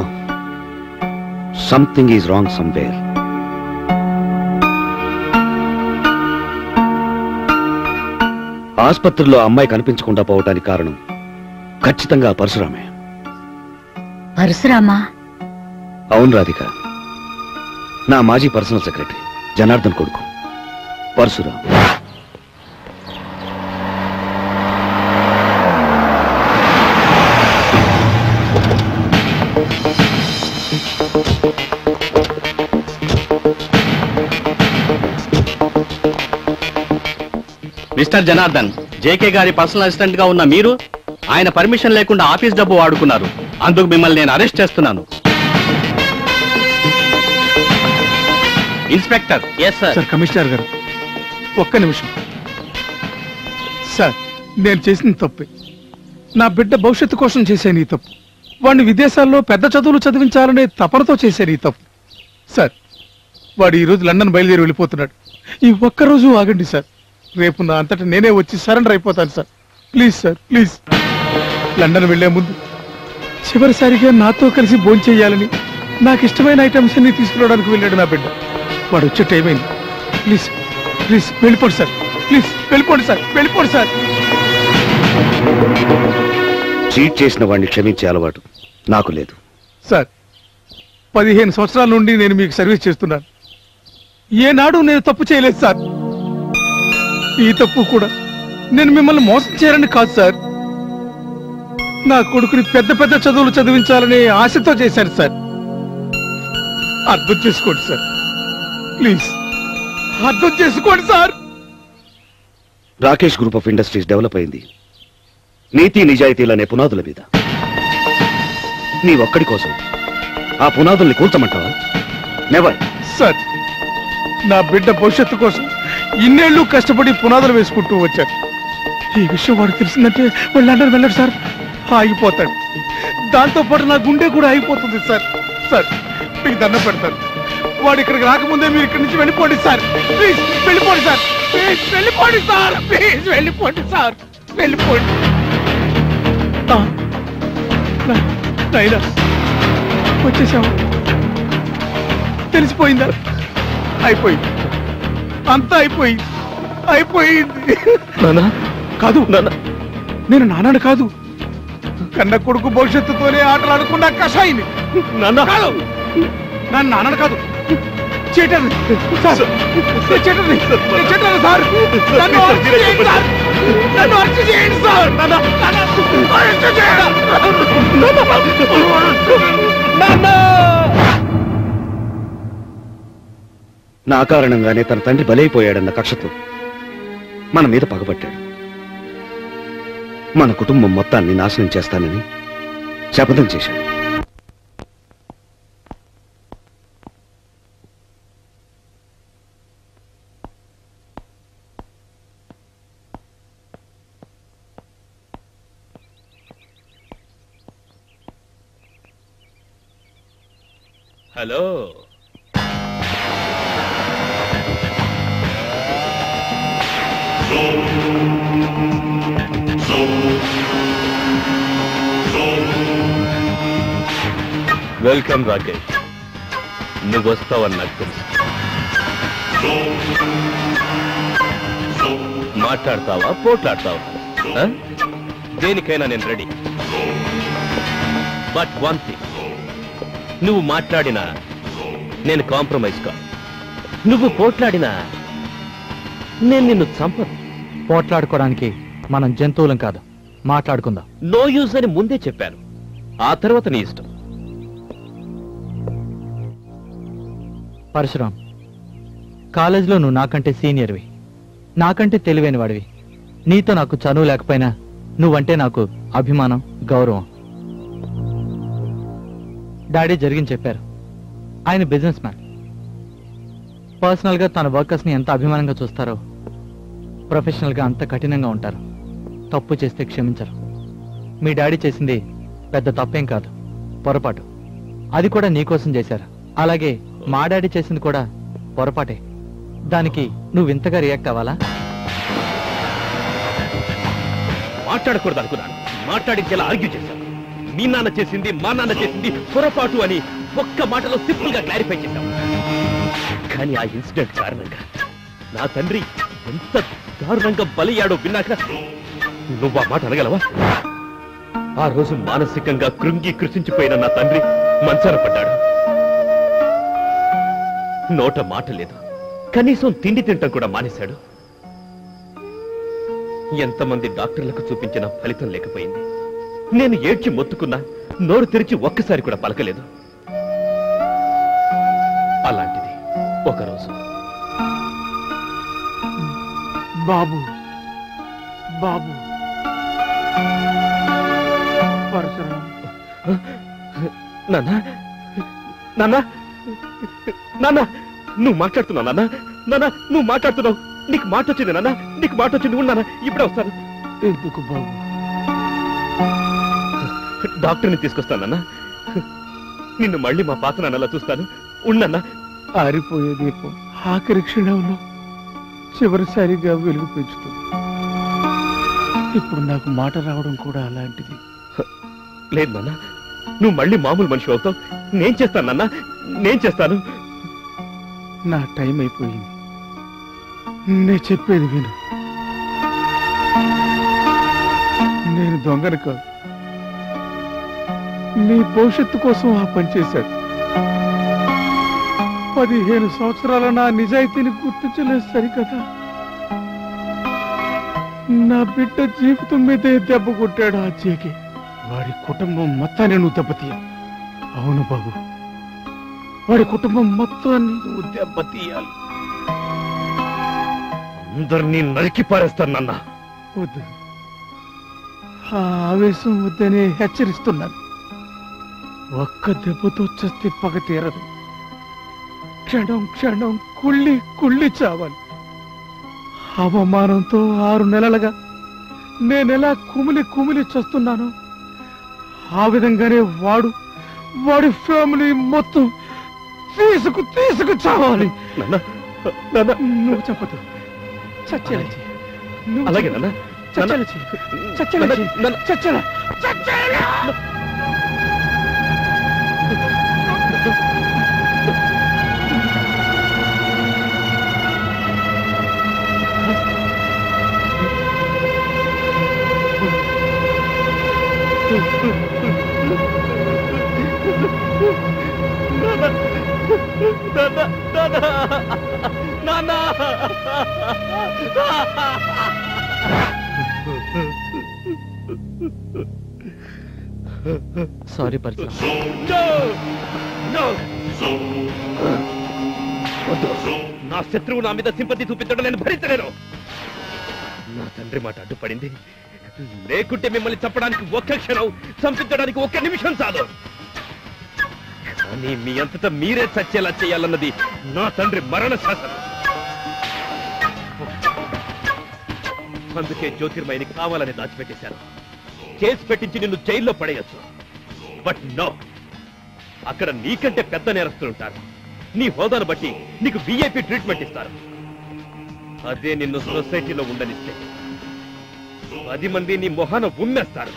Something is wrong somewhere. ఆసుపత్రిలో అమ్మాయి కనిపించకుండా పోవటానికి కారణం ఖచ్చితంగా పరశురామే.
పరశురామా?
అవును రాధిక, నా మాజీ పర్సనల్ సెక్రటరీ జనార్దన్ కొడుకు పరశురాం.
మిస్టర్ జనార్దన్, జేకే గారి పర్సనల్ అసిస్టెంట్ గా ఉన్న మీరు ఆయన పర్మిషన్ లేకుండా ఆఫీస్ డబ్బు వాడుకున్నారు. అందుకు మిమ్మల్ని నేను అరెస్ట్ చేస్తున్నాను. Inspector. Yes sir.
Sir, commissioner గారు ఒక్క నిమిషం. సార్, నేను చేసిన తప్పే. నా బిడ్డ భవిష్యత్తు కోసం చేశాను ఈ తప్పు. వాడిని విదేశాల్లో పెద్ద చదువులు చదివించాలనే తపనతో చేశాను ఈ తప్పు. సార్, వాడు ఈరోజు లండన్ బయలుదేరి వెళ్ళిపోతున్నాడు. ఈ ఒక్కరోజు ఆగండి సార్. రేపు నా అంతటా నేనే వచ్చి సరెండర్ అయిపోతాను sir. Please sir, please. London వెళ్లే ముందు చివరిసారిగా నాతో కలిసి భోంచేయాలని నాకు ఇష్టమైన ఐటమ్స్ అన్ని తీసుకురావడానికి వెళ్ళాడు నా బిడ్డ. వాడు వచ్చే టైం అయింది. ప్లీజ్ ప్లీజ్ వెళ్ళిపోండి సార్. ప్లీజ్ వెళ్ళిపోండి సార్, వెళ్ళిపోండి సార్.
చీట్ చేసిన వాడిని క్షమించే అలవాటు నాకు లేదు
సార్. 15 సంవత్సరాల నుండి నేను మీకు సర్వీస్ చేస్తున్నాను. ఏనాడు నేను తప్పు చేయలేదు సార్. ఈ తప్పు కూడా నేను మిమ్మల్ని మోసం చేయాలని కాదు సార్. నా కొడుకుని పెద్ద పెద్ద చదువులు చదివించాలనే ఆశతో చేశాను సార్. అర్థం చేసుకోండి సార్, ప్లీజ్ అర్థం చేసుకోండి sir.
Rakesh group of industries develop అయింది నీతి నిజాయితీలనే పునాదుల మీద. నీ ఒక్కడి కోసం ఆ పునాదుల్ని కూల్చమంటావా? నెవర్.
సార్, నా బిడ్డ భవిష్యత్తు కోసం ఇన్నేళ్లు కష్టపడి పునాదులు వేసుకుంటూ వచ్చాడు. ఈ విషయం వాడికి తెలిసిందంటే వాళ్ళు లండన్ వెళ్ళాడు సార్, ఆగిపోతాడు. దాంతో పాటు నా గుండె కూడా ఆగిపోతుంది సార్. సార్, మీకు దండం పెడతాను. వాడు ఇక్కడికి రాకముందే మీరు ఇక్కడి నుంచి వెళ్ళిపోండి సార్. ప్లీజ్ వెళ్ళిపోండి సార్. ప్లీజ్ వెళ్ళిపోండి సార్. ప్లీజ్ వెళ్ళిపోండి సార్. వెళ్ళిపోండి. నాయనా, వచ్చేసాము. తెలిసిపోయిందా? అయిపోయింది, అంతా అయిపోయింది. అయిపోయింది.
నానా
కాదు, నేను నాన్నను కాదు, కన్న కొడుకు భవిష్యత్తుతోనే ఆటలాడుకున్న కషాయిని. కాదు, నన్ను నాన్నను కాదు, చీటర్ని సార్. చీటర్ని సార్. నన్ను అరెస్ట్ చేయండి సార్. నన్ను అరెస్ట్ చేయండి సార్. అరెస్ట్ చేయండి.
నా కారణంగానే తన తండ్రి బలైపోయాడన్న కక్షతో మన మీద పగబట్టాడు. మన కుటుంబం మొత్తాన్ని నాశనం చేస్తానని శపథం చేశాడు.
Hello welcome Rakesh. నువ్వు వస్తావని నాకు తెలుసు. మాట్లాడతావా పోట్లాడతావా? దేనికైనా నేను రెడీ. బట్ వన్ థింగ్, నువ్వు మాట్లాడినా నేను కాంప్రమైజ్ కా. నువ్వు పోట్లాడినా నేను నిన్ను చంపను.
పోట్లాడుకోవడానికి మనం జంతువులం కాదు, మాట్లాడుకుందాం.
నో యూజ్ అని ముందే చెప్పాను. ఆ తర్వాత నీ ఇష్టం.
పరశురాం, కాలేజీలో నువ్వు నాకంటే సీనియర్వి, నాకంటే తెలివైన వాడివి. నీతో నాకు చదువు లేకపోయినా నువ్వంటే నాకు అభిమానం, గౌరవం. డాడీ జరిగింది చెప్పారు. ఆయన బిజినెస్ మ్యాన్. పర్సనల్గా తన వర్కర్స్ని ఎంత అభిమానంగా చూస్తారో ప్రొఫెషనల్గా అంత కఠినంగా ఉంటారు. తప్పు చేస్తే క్షమించరు. మీ డాడీ చేసింది పెద్ద తప్పేం కాదు, పొరపాటు. అది కూడా నీకోసం చేశారు. అలాగే మా డాడీ చేసింది కూడా పొరపాటే. దానికి నువ్వు ఇంతగా రియాక్ట్ అవ్వాలా?
మాట్లాడకూడదు అనుకున్నాను, మాట్లాడించేలా ఆర్గ్యూ చేశాను. మీ నాన్న చేసింది మా నాన్న చేసింది పొరపాటు అని ఒక్క మాటలో సింపుల్ గా క్లారిఫై చేశాం. కానీ ఆ ఇన్సిడెంట్ కారణంగా నా తండ్రి ఎంత దారుణంగా బలయ్యాడో విన్నాక నువ్వు ఆ మాట అనగలవా? ఆ రోజు మానసికంగా కృంగి కృషించిపోయిన నా తండ్రి మంచాన పడ్డాడు. నోట మాట లేదు, కనీసం తిండి తింటం కూడా మానేశాడు. ఎంతమంది డాక్టర్లకు చూపించిన ఫలితం లేకపోయింది. నేను ఏడ్చి మొత్తుకున్నా, నోరు తెరిచి ఒక్కసారి కూడా పలకలేదు. అలాంటిది ఒకరోజు
బాబు బాబు పరశురాం,
నాన్న నాన్న నాన్న నువ్వు మాట్లాడుతున్నావు. నాన్న నాన్న నువ్వు మాట్లాడుతున్నావు. నీకు మాట వచ్చింది నాన్న, నీకు మాట వచ్చింది. ఉన్నానా? ఇప్పుడే వస్తాను.
ఎందుకు బాబు?
డాక్టర్ని తీసుకొస్తానన్నా. నిన్ను మళ్ళీ మా పాత నాన్నలా చూస్తాను. ఉండన్నా.
ఆరిపోయే దీపం ఆఖరి క్షణంలో చివరిసారిగా వెలుగు పెంచుతుంది. ఇప్పుడు నాకు మాట రావడం కూడా అలాంటిది.
లేదు నాన్న, నువ్వు మళ్ళీ మామూలు మనిషి అవుతావు. నేను చేస్తాను నాన్న, నేను చేస్తాను.
నా టైం అయిపోయింది. నేను చెప్పేది విను. నేను దొంగను కాదు, నీ భవిష్యత్తు కోసం ఆ పని చేశాడు. 15 సంవత్సరాల నా నిజాయితీని గుర్తించలేదు సరికదా. నా బిడ్డ జీవితం మీదే దెబ్బ కొట్టాడు ఆ జేకే. వాడి కుటుంబం మొత్తాన్ని నువ్వు దెబ్బతీయ. అవును బాబు, వాడి కుటుంబం మొత్తాన్ని నువ్వు దెబ్బతీయాలి.
అందరినీ నరికి పారేస్తానన్నా.
వద్దు, ఆ ఆవేశం వద్దనే హెచ్చరిస్తున్నాను. ఒక్క దెబ్బతో చస్తే పగ తీరదు. క్షణం క్షణం కుళ్ళి కుళ్ళి చావాలి. అవమానంతో 6 నెలలుగా నేనెలా కుమిలి కుమిలి చస్తున్నానో ఆ విధంగానే వాడి ఫ్యామిలీ మొత్తం తీసుకు చావాలి. నువ్వు చెప్పదు, చచ్చేలా చెయ్యి.
అలాగే నాన్న,
చచ్చేలా చెయ్యి, చచ్చేలా చెయ్యి, చచ్చేలా.
సారీ పరశురాం.
నా శత్రువు నా మీద సింపతి చూపించడం నేను భరించలేను. నా తండ్రి మాట అడ్డుపడింది. లేకుంటే మిమ్మల్ని చంపడానికి ఒక్క క్షణం, చంపించడానికి ఒక్క నిమిషం చాలు. కానీ మీ అంతటా మీరే చచ్చేలా చేయాలన్నది నా తండ్రి మరణ శాసనం. అందుకే జ్యోతిర్మయిని కావాలని దాచిపెట్టేశారు. కేసు పెట్టించి నిన్ను జైల్లో పడేయచ్చు. బట్ నో, అక్కడ నీకంటే పెద్ద నేరస్తులు ఉంటారు. నీ హోదాను బట్టి నీకు విఐపి ట్రీట్మెంట్ ఇస్తారు. అదే నిన్ను సొసైటీలో ఉండనిస్తే 10 మంది నీ మొహాన ఉమ్మేస్తారు,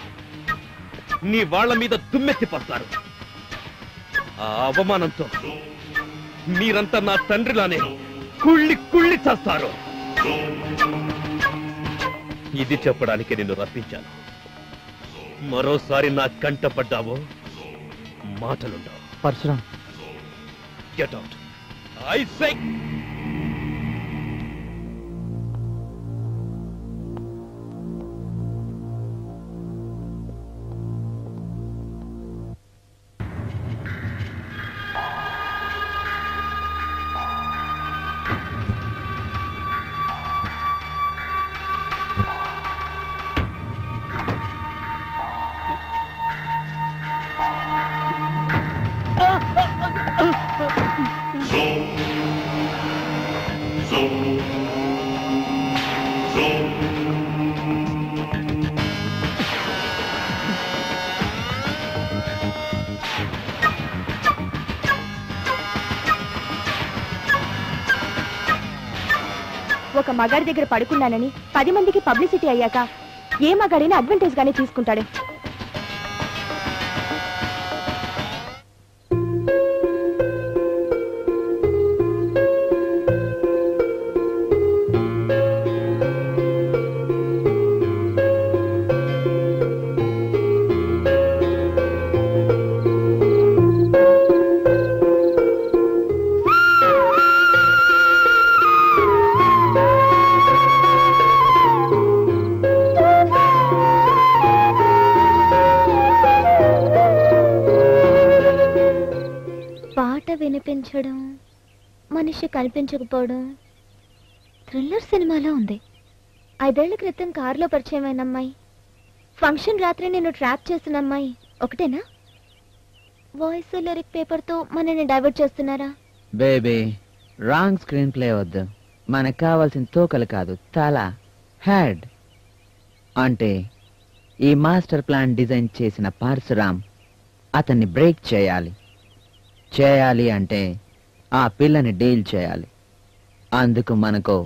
నీ వాళ్ళ మీద దుమ్మెత్తి పడతారు. ఆ అవమానంతో మీరంతా నా తండ్రిలానే కుళ్ళి కుళ్ళి చేస్తారు. ఇది చెప్పడానికి నిన్ను రప్పించాను. మరోసారి నా కంటపడ్డావో మాటలుండవు.
Parashuram,
get out I say.
ఒక మగాడి దగ్గర పడుకున్నానని 10 మందికి పబ్లిసిటీ అయ్యాక ఏ మగాడైనా అడ్వాంటేజ్ గానే తీసుకుంటాడు.
వినిపించడం, మనిషి కనిపించకపోవడం థ్రిల్లర్ సినిమాలో ఉంది. 5 ఏళ్ల క్రితం కారులో పరిచయమైన అమ్మాయి, ఫంక్షన్ రాత్రి నేను ట్రాప్ చేసిన అమ్మాయి ఒకటేనా? వాయిస్ లిరిక్ పేపర్తో మనల్ని డైవర్ట్ చేస్తున్నారా?
బేబీ, రాంగ్ స్క్రీన్ ప్లే వద్దు. మనకు కావాల్సిన తోకలు కాదు, తల, హెడ్. అంటే ఈ మాస్టర్ ప్లాన్ డిజైన్ చేసిన పరశురాం అతన్ని బ్రేక్ చేయాలి. అంటే ఆ పిల్లని డీల్ చేయాలి. అందుకు మనకు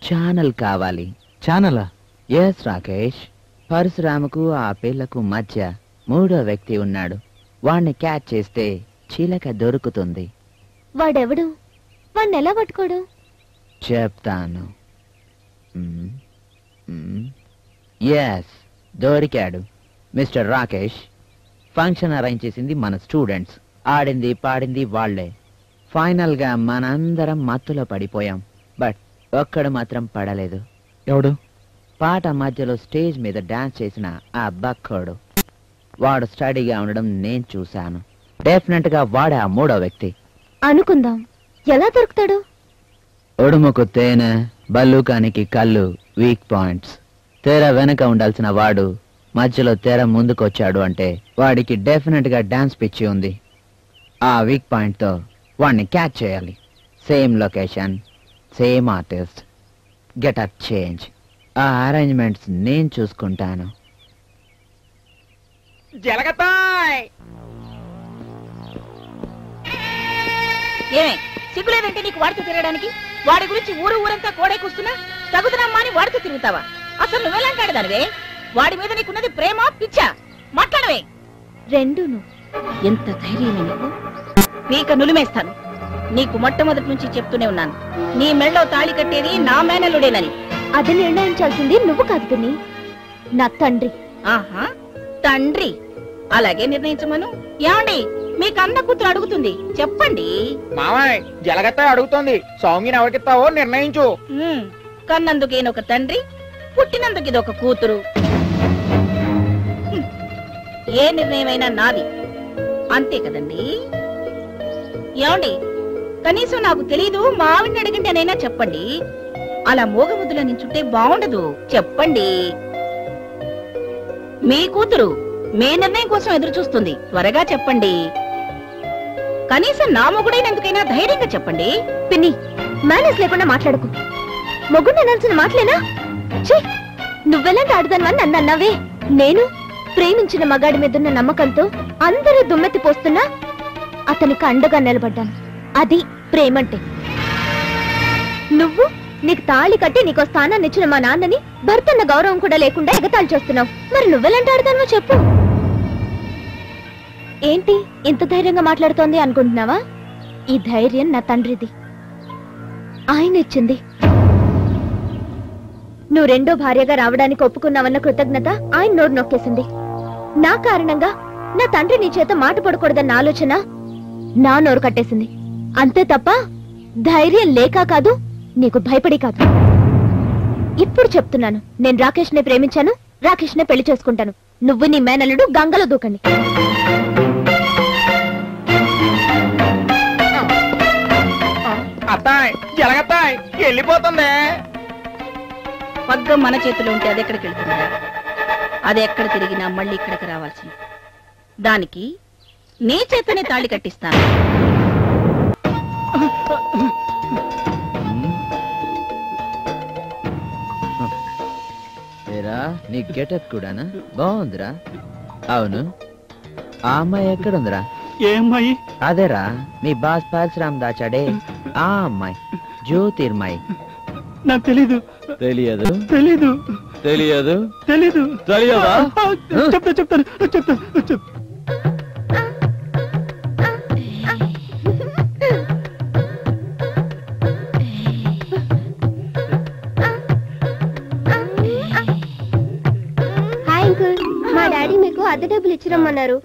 ఛానల్ కావాలి.
ఛానలా?
ఎస్ రాకేష్. పరశురాముకు ఆ పిల్లకు మధ్య 3వ వ్యక్తి ఉన్నాడు. వాణ్ణి క్యాచ్ చేస్తే చిలక దొరుకుతుంది.
వాడెవడు? వాణ్ణి ఎలా పట్టుకోడు?
చెప్తాను. ఎస్, దొరికాడు. మిస్టర్ రాకేష్, ఫంక్షన్ అరేంజ్ చేసింది మన స్టూడెంట్స్, ఆడింది పాడింది వాళ్లే. ఫైనల్ గా మనందరం మత్తులో పడిపోయాం. బట్ ఒక్కడు మాత్రం పడలేదు.
ఎవడు?
పాట మధ్యలో స్టేజ్ మీద డాన్స్ చేసిన ఆ బక్కోడు. వాడు స్టడీగా ఉండడం నేను చూశాను. డెఫినెట్ గా వాడే ఆ 3వ వ్యక్తి
అనుకుందాం. ఎలా దొరుకుతాడు?
ఉడుముకు తేనె, బల్లూకానికి కళ్ళు వీక్ పాయింట్స్. తెర వెనక ఉండాల్సిన వాడు మధ్యలో తెర ముందుకొచ్చాడు అంటే వాడికి డెఫినెట్ గా డాన్స్ పిచ్చి ఉంది. ఆ వీక్ పాయింట్ తో వాడిని క్యాచ్ చేయాలి. Same location, same artist, getup change. ఆ అరేంజ్మెంట్స్ నేను చూసుకుంటాను.
ఏమే సిగ్గులేదంటే నీకు వాడితో తిరగడానికి? వాడి గురించి ఊరంతా కోడే కూస్తున్నా తగుదనమ్మా అని వాడితో తిరుగుతావా? అసలు నువ్వెలాంటాడు దానివే? వాడి మీద నీకున్నది ప్రేమ పిచ్చా? మాట్లాడవే.
రెండును.
ఎంత ధైర్యమే నీకు? పీక నులిమేస్తాను. నీకు మొట్టమొదటి నుంచి చెప్తూనే ఉన్నాను, నీ మెళ్ళో తాళి కట్టేది నా మేనలుడేనని.
అది నిర్ణయించాల్సింది నువ్వు కాదు పిన్ని, నా తండ్రి.
ఆహా, తండ్రి. అలాగే నిర్ణయించమను. ఏమండి, మీ కన్న కూతురు అడుగుతుంది, చెప్పండి.
మామయ్య, జలగత్త అడుగుతోంది, సౌమ్యని ఎవరికిస్తావో నిర్ణయించు.
కన్నందుకు ఈయనొక తండ్రి, పుట్టినందుకు ఇదొక కూతురు. ఏ నిర్ణయమైనా నాది, అంతే కదండి. ఏమండి, కనీసం నాకు తెలీదు, మా ఆవిడ్ని అడిగింటేనైనా చెప్పండి. అలా మోగముద్దుల నించుంటే బాగుండదు, చెప్పండి. మీ కూతురు మీ నిర్ణయం కోసం ఎదురు చూస్తుంది, త్వరగా చెప్పండి. కనీసం నా మొగుడైనందుకైనా ధైర్యంగా చెప్పండి.
పిన్ని, మేనేజ్ లేకుండా మాట్లాడకు. మొగుడు అనాల్సిన మాటలేనా? నువ్వెలాంటి ఆడదాన్ని నన్ను అన్నావే. నేను ప్రేమించిన మగాడి మీదున్న నమ్మకంతో అందరూ దుమ్మెత్తి పోస్తున్నా అతనికి అండగా నిలబడ్డాను. అది ప్రేమంటే. నువ్వు నీకు తాళి కట్టి నీకో స్థానాన్ని ఇచ్చిన మా నాన్నని భర్తన్న గౌరవం కూడా లేకుండా ఎగతాళి చేస్తున్నావు. మరి నువ్వెలాంటి ఆడతానో చెప్పు. ఏంటి ఇంత ధైర్యంగా మాట్లాడుతోంది అనుకుంటున్నావా? ఈ ధైర్యం నా తండ్రిది, ఆయన ఇచ్చింది. నువ్వు రెండో భార్యగా రావడానికి ఒప్పుకున్నావన్న కృతజ్ఞత ఆయన నోరు నొక్కేసింది. నా కారణంగా నా తండ్రి నీ చేత మాట పడకూడదన్న ఆలోచన నా నోరు కట్టేసింది. అంతే తప్ప ధైర్యం లేక కాదు, నీకు భయపడి కాదు. ఇప్పుడు చెప్తున్నాను, నేను రాకేష్ నే ప్రేమించాను, రాకేష్ నే పెళ్లి చేసుకుంటాను. నువ్వు నీ మేనల్లుడు గంగలో దూకండి.
అత్తాయ్ జలగత్తాయ్ వెళ్ళిపోతుంది.
పగ్గం మన చేతిలో ఉంటే అది ఎక్కడికి వెళ్తుందా? అది ఎక్కడ తిరిగినా మళ్ళీ ఇక్కడికి రావాల్సింది. దానికి నీ చేతనే తాళి కట్టిస్తాను.
నీ గెటప్ కూడానా బాగుందిరా. అవును, ఆ అమ్మాయి ఎక్కడుందిరా?
ఏ అమ్మాయి?
అదేరా నీ బాస్ పరశురామ్ దాచాడే ఆ అమ్మాయి, జ్యోతిర్మయి.
నాకు తెలీదు.
తెలియదు?
తెలీదు.
తెలియదు?
తెలీదు.
తెలియదా?
చెప్తాను.
హాయ్ అంకుల్, మా డాడీ మీకు అద్దె డబ్బులు ఇచ్చిరమ్మన్నారు.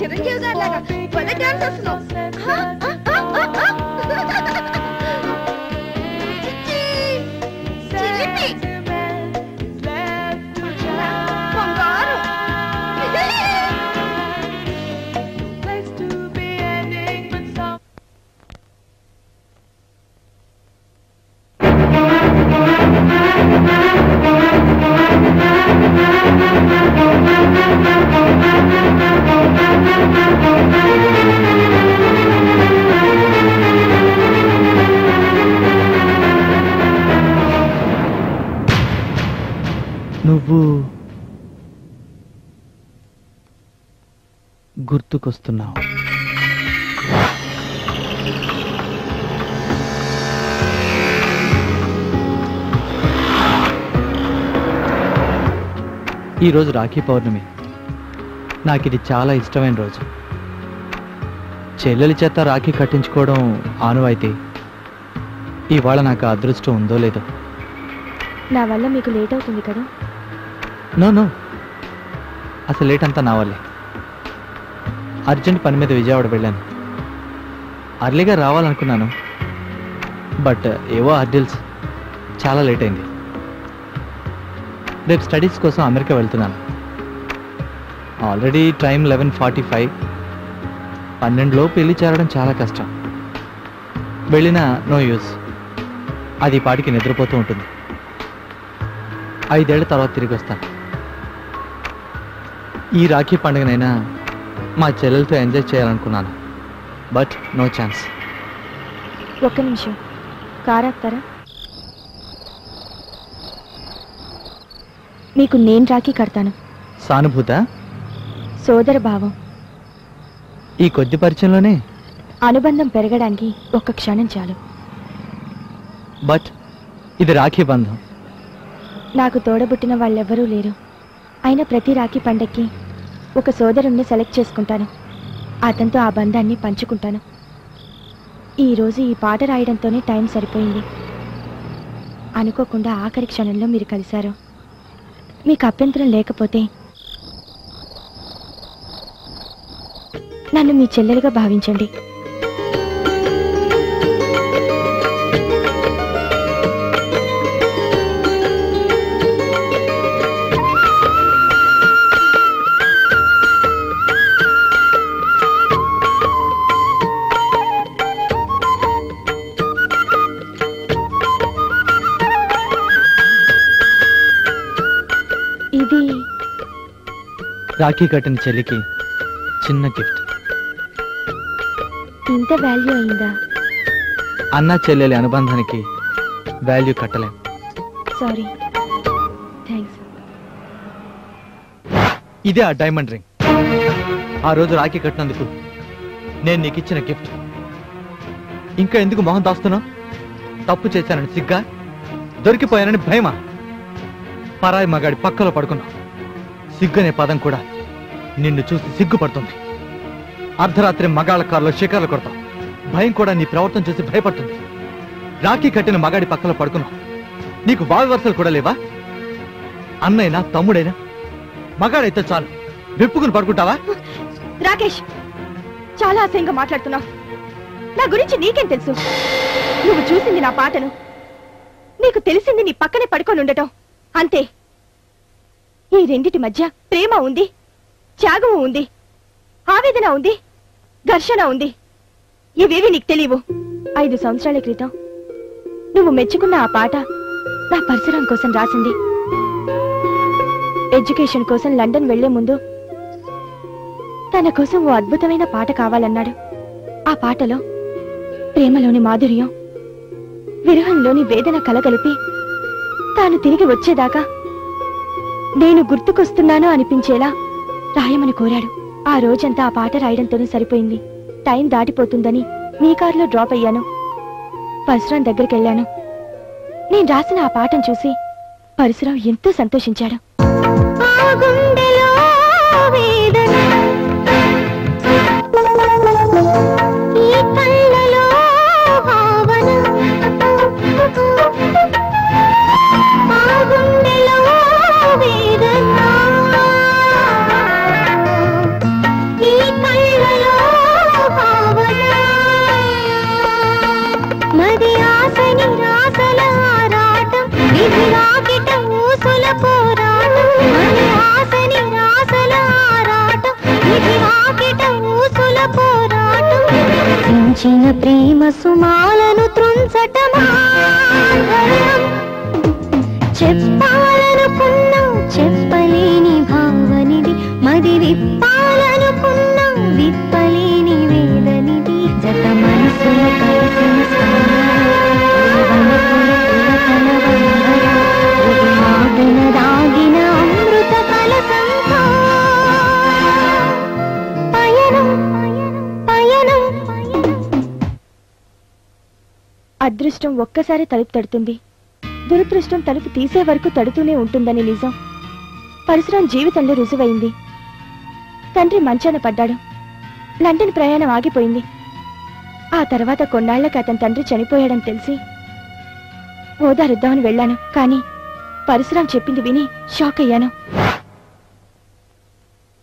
చిరంజీవి గారి లాగా భలే డాన్స్ చేస్తున్నావు.
నువ్వు గుర్తుకొస్తున్నావు. ఈరోజు రాఖీ పౌర్ణమి. నాకు ఇది చాలా ఇష్టమైన రోజు. చెల్లెలి చేత రాఖీ కట్టించుకోవడం ఆనవాయితీ. ఇవాళ నాకు అదృష్టం ఉందో లేదో.
నా వల్ల మీకు లేట్ అవుతుంది కదా?
నో, అసలు లేట్ అంతా నా వల్లే. అర్జెంట్ పని మీద విజయవాడ వెళ్ళాను. అర్లీగా రావాలనుకున్నాను, బట్ ఏవో అర్డిల్స్, చాలా లేట్ అయింది. రేపు స్టడీస్ కోసం అమెరికా వెళ్తున్నాను. Already time 11:45. 12 పెళ్లి చేరడం చాలా కష్టం. వెళ్ళినా నో యూస్. అది పాటికి నిద్రపోతూ ఉంటుంది. 5 ఏళ్ల తర్వాత తిరిగి వస్తాను. ఈ రాఖీ పండుగనైనా మా చెల్లెలతో ఎంజాయ్ చేయాలనుకున్నాను, బట్ నో ఛాన్స్.
ఒక్క నిమిషం, కార్ ఆపుతారా? మీకు నేను రాఖీ కడతాను.
సానుభూత,
సోదర భావం.
ఈ కొద్ది పరిచయంలోనే
అనుబంధం పెరగడానికి ఒక్క క్షణం చాలు.
బట్ ఇది రాఖీ బంధం.
నాకు తోడబుట్టిన వాళ్ళెవ్వరూ లేరు. అయినా ప్రతి రాఖీ పండక్కి ఒక సోదరుణ్ణి సెలెక్ట్ చేసుకుంటాను. అతనితో ఆ బంధాన్ని పంచుకుంటాను. ఈరోజు ఈ పాట రాయడంతోనే టైం సరిపోయింది. అనుకోకుండా ఆఖరి క్షణంలో మీరు కలిశారు. మీకు అభ్యంతరం లేకపోతే నన్ను మీ చెల్లెలుగా భావించండి. ఇది
రాఖీ కట్టిన చెల్లికి చిన్న గిఫ్ట్.
ఇంత వాల్యూ అయిందా?
అన్నా చెల్లెలి అనుబంధానికి వాల్యూ కట్టలేం.
సారీ. థ్యాంక్స్.
ఇదే ఆ డైమండ్ రింగ్. ఆ రోజు రాఖీ కట్టినందుకు నేను నీకు ఇచ్చిన గిఫ్ట్. ఇంకా ఎందుకు మొహం దాస్తున్నావు? తప్పు చేశానని సిగ్గా, దొరికిపోయానని భయమా? పరాయి మగాడి పక్కలో పడుకున్నావు. సిగ్గనే పదం కూడా నిన్ను చూసి సిగ్గుపడుతుంది. అర్ధరాత్రి మగాళ్ళ కారులో షికార్లు కొడతావు. భయం కూడా నీ ప్రవర్తన చూసి భయపడుతుంది. రాఖీ కట్టిన మగాడి పక్కలో పడుకున్నావు. నీకు వావి వరుసలు కూడా లేవా? అన్నైనా తమ్ముడైనా మగాడైతే చాలు వెప్పుకుని పడుకుంటావా?
రాకేష్, చాలా అసహ్యంగా మాట్లాడుతున్నావు. నా గురించి నీకేం తెలుసు? నువ్వు చూసింది నా పాటను, నీకు తెలిసింది నీ పక్కనే పడుకొని ఉండటం అంతే. ఈ రెండిటి మధ్య ప్రేమ ఉంది, త్యాగము ఉంది, ఆవేదన ఉంది, ఘర్షణ ఉంది. ఇవేవి నీకు తెలియవు. 5 సంవత్సరాల క్రితం నువ్వు మెచ్చుకున్న ఆ పాట నా పరశురాం కోసం రాసింది. ఎడ్యుకేషన్ కోసం లండన్ వెళ్లే ముందు తన కోసం ఓ అద్భుతమైన పాట కావాలన్నాడు. ఆ పాటలో ప్రేమలోని మాధుర్యం, విరహంలోని వేదన కలగలిపి తాను తిరిగి వచ్చేదాకా నేను గుర్తుకొస్తున్నాను అనిపించేలా రాయమని కోరాడు. ఆ రోజంతా ఆ పాట రాయడంతోనే సరిపోయింది. టైం దాటిపోతుందని మీ కారులో డ్రాప్ అయ్యాను. పరశురాం దగ్గరికి వెళ్ళాను. నేను రాసిన ఆ పాటను చూసి పరశురాం ఎంతో సంతోషించాడు.
ప్రేమ సుమాలను త్రుంచటమా, చెప్పాలనుకున్నా చెప్పలేని భావనిది, మది విప్పాలనుకున్నా విప్పలేని వేదనిది. జత మనసులు కలిసిన రాగిన అమృత కలసంతో పయనం పయనం.
అదృష్టం ఒక్కసారి తలుపు తడుతుంది, దురదృష్టం తలుపు తీసే వరకు తడుతూనే ఉంటుందని నిజం పరశురాం జీవితంలో రుజువైంది. తండ్రి మంచాన పడ్డాడు. లండన్ ప్రయాణం ఆగిపోయింది. ఆ తర్వాత కొన్నాళ్లకు అతని తండ్రి చనిపోయాడని తెలిసి ఓదారుద్దామని వెళ్ళాను. కానీ పరశురాం చెప్పింది విని షాక్ అయ్యాను.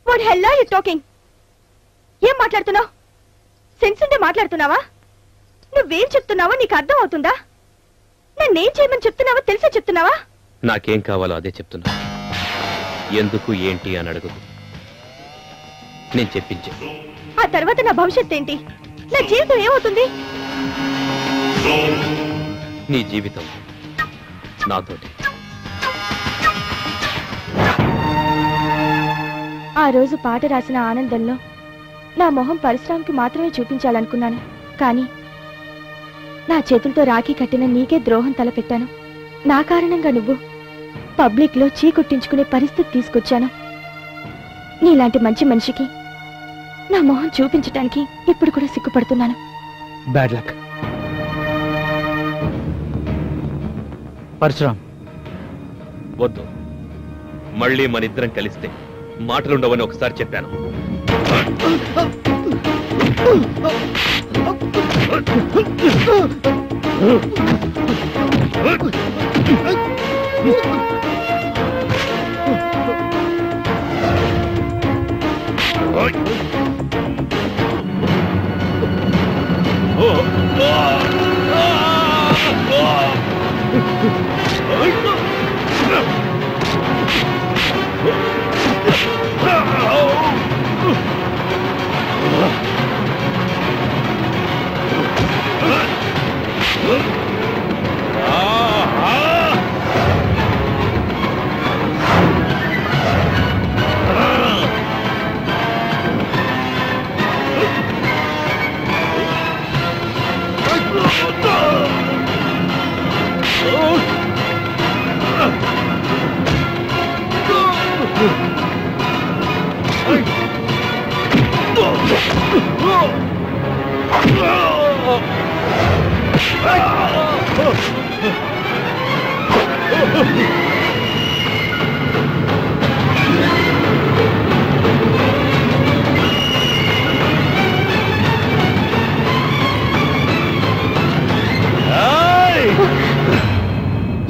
What hell are you talking? ఏం మాట్లాడుతున్నావు? సెన్స్ ఉంటే మాట్లాడుతున్నావా? నువ్వేం చెప్తున్నావో నీకు అర్థం అవుతుందా? నన్నేం చేయమని చెప్తున్నావో తెలిసే చెప్తున్నావా?
నాకేం కావాలో అదే చెప్తున్నా. ఎందుకు ఏంటి అని అడుగుతూ నేను చెప్పించే.
ఆ తర్వాత నా భవిష్యత్ ఏంటి? నా జీవితం ఏమవుతుంది?
నీ జీవితం నాతోటి.
ఆ రోజు పాట రాసిన ఆనందంలో నా మొహం పరశురాంకి మాత్రమే చూపించాలనుకున్నాను. కానీ నా చేతులతో రాఖీ కట్టిన నీకే ద్రోహం తలపెట్టాను. నా కారణంగా నువ్వు పబ్లిక్ లో చీకొట్టించుకునే పరిస్థితి తీసుకొచ్చాను. నీలాంటి మంచి మనిషికి నా మొహం చూపించటానికి ఇప్పుడు కూడా సిగ్గుపడుతున్నాను.
Bad luck. పరశురాం,
వద్దు. మళ్ళీ మన ఇద్దరం కలిస్తే మాటలుండవని ఒకసారి చెప్పాను.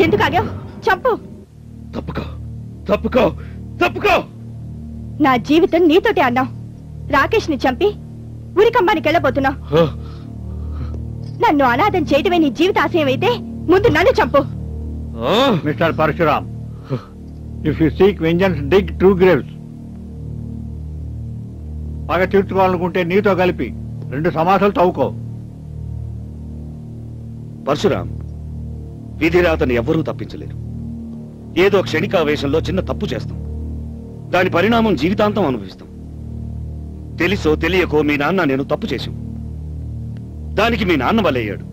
ఎందుకు ఆగావు? చంపు.
తప్పుకో తప్పుకో.
నా జీవితం నీతోటే అన్నావు. రాకేష్ ని చంపి ఉరికంబానికి వెళ్ళబోతున్నావు. నన్ను అనాథం చేయడమే నీ జీవిత ఆశయం అయితే ముందు నన్ను చంపు.
Mister Parashuram, if you seek vengeance dig two graves. పగ తీర్చుకోవాలనుకుంటే నీతో కలిపి 2 సమాసాలు తవ్వుకో.
పరశురామ్, విధిరాతని ఎవ్వరూ తప్పించలేరు. ఏదో క్షణికావేశంలో చిన్న తప్పు చేస్తాం, దాని పరిణామం జీవితాంతం అనుభవిస్తాం. తెలుసో తెలియకో మీ నాన్న నేను తప్పు చేశాం. దానికి మీ నాన్న వలయ్యాడు.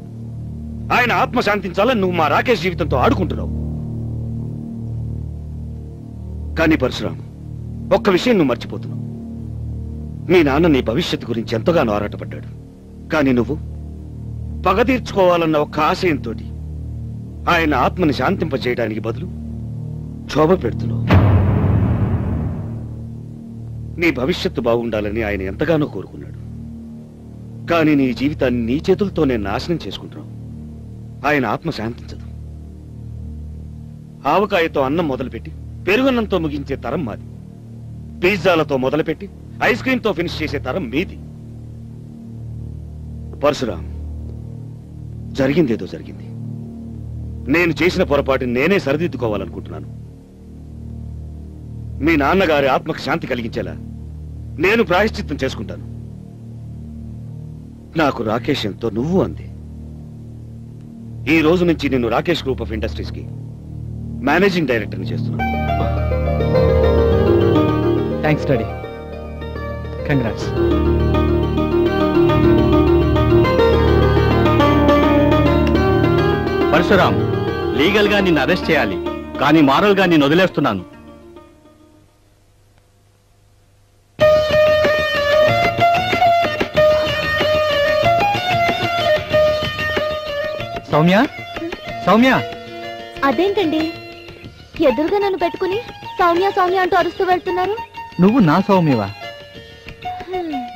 ఆయన ఆత్మ శాంతించాలని నువ్వు మా రాకేష్ జీవితంతో ఆడుకుంటున్నావు. కానీ పరశురామ్, ఒక్క విషయం నువ్వు మర్చిపోతున్నావు. మీ నాన్న నీ భవిష్యత్తు గురించి ఎంతగానో ఆరాటపడ్డాడు. కానీ నువ్వు పగ తీర్చుకోవాలన్న ఒక్క ఆశయంతో ఆయన ఆత్మని శాంతింపజేయడానికి బదులు క్షోభ పెడుతున్నావు. నీ భవిష్యత్తు బాగుండాలని ఆయన ఎంతగానో కోరుకున్నాడు. కానీ నీ జీవితాన్ని నీ చేతులతోనే నాశనం చేసుకుంటున్నావు. ఆయన ఆత్మ శాంతించదు. ఆవకాయతో అన్నం మొదలుపెట్టి పెరుగన్నంతో ముగించే తరం మాది. పిజ్జాలతో మొదలుపెట్టి ఐస్ క్రీమ్తో ఫినిష్ చేసే తరం మీది. పరశురామ్, జరిగిందేదో జరిగింది. నేను చేసిన పొరపాటుని నేనే సరిదిద్దుకోవాలనుకుంటున్నాను. మీ నాన్నగారి ఆత్మకు శాంతి కలిగించేలా నేను ప్రాయశ్చిత్తం చేసుకుంటాను. నాకు రాకేష్ ఎంతో నువ్వు అంది. ఈ రోజు నుంచి నేను రాకేష్ గ్రూప్ ఆఫ్ ఇండస్ట్రీస్ కి మేనేజింగ్ డైరెక్టర్ని చేస్తున్నాను.
Thanks daddy. Congrats.
Parashuram, legal గా నిన్ను అరెస్ట్ చేయాలి, కానీ మారల్ గా నిన్ను వదిలేస్తున్నాను.
సౌమ్య, సౌమ్య.
అదేంటండి ఎదురుగా నన్ను పెట్టుకుని సౌమ్య సౌమ్య అంటూ అరుస్తూ వెళ్తున్నారు?
నువ్వు నా సౌమ్యవా?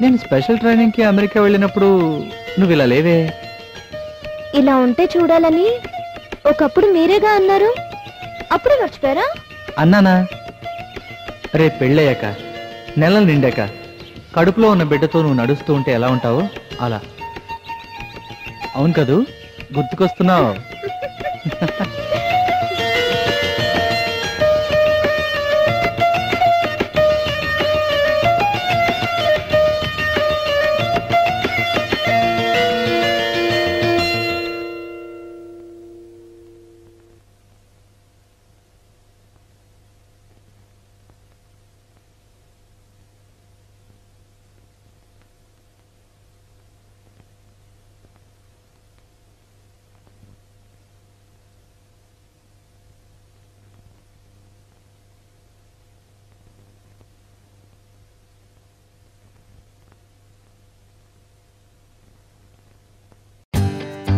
నేను స్పెషల్ ట్రైనింగ్ కి అమెరికా వెళ్ళినప్పుడు నువ్వు ఇలా లేవే.
ఇలా ఉంటే చూడాలని ఒకప్పుడు మీరేగా అన్నారు. అప్పుడే మర్చిపోయారా?
అన్నానా? రేపు పెళ్ళయ్యాక నెలలు నిండాక కడుపులో ఉన్న బిడ్డతో నువ్వు నడుస్తూ ఉంటే ఎలా ఉంటావో అలా. అవును కదూ? గుర్తుకొస్తున్నావు.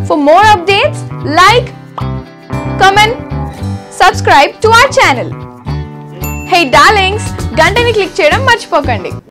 For more updates, like, comment, subscribe to our channel. Hey darlings, గంటని click చేయడం మర్చిపోకండి.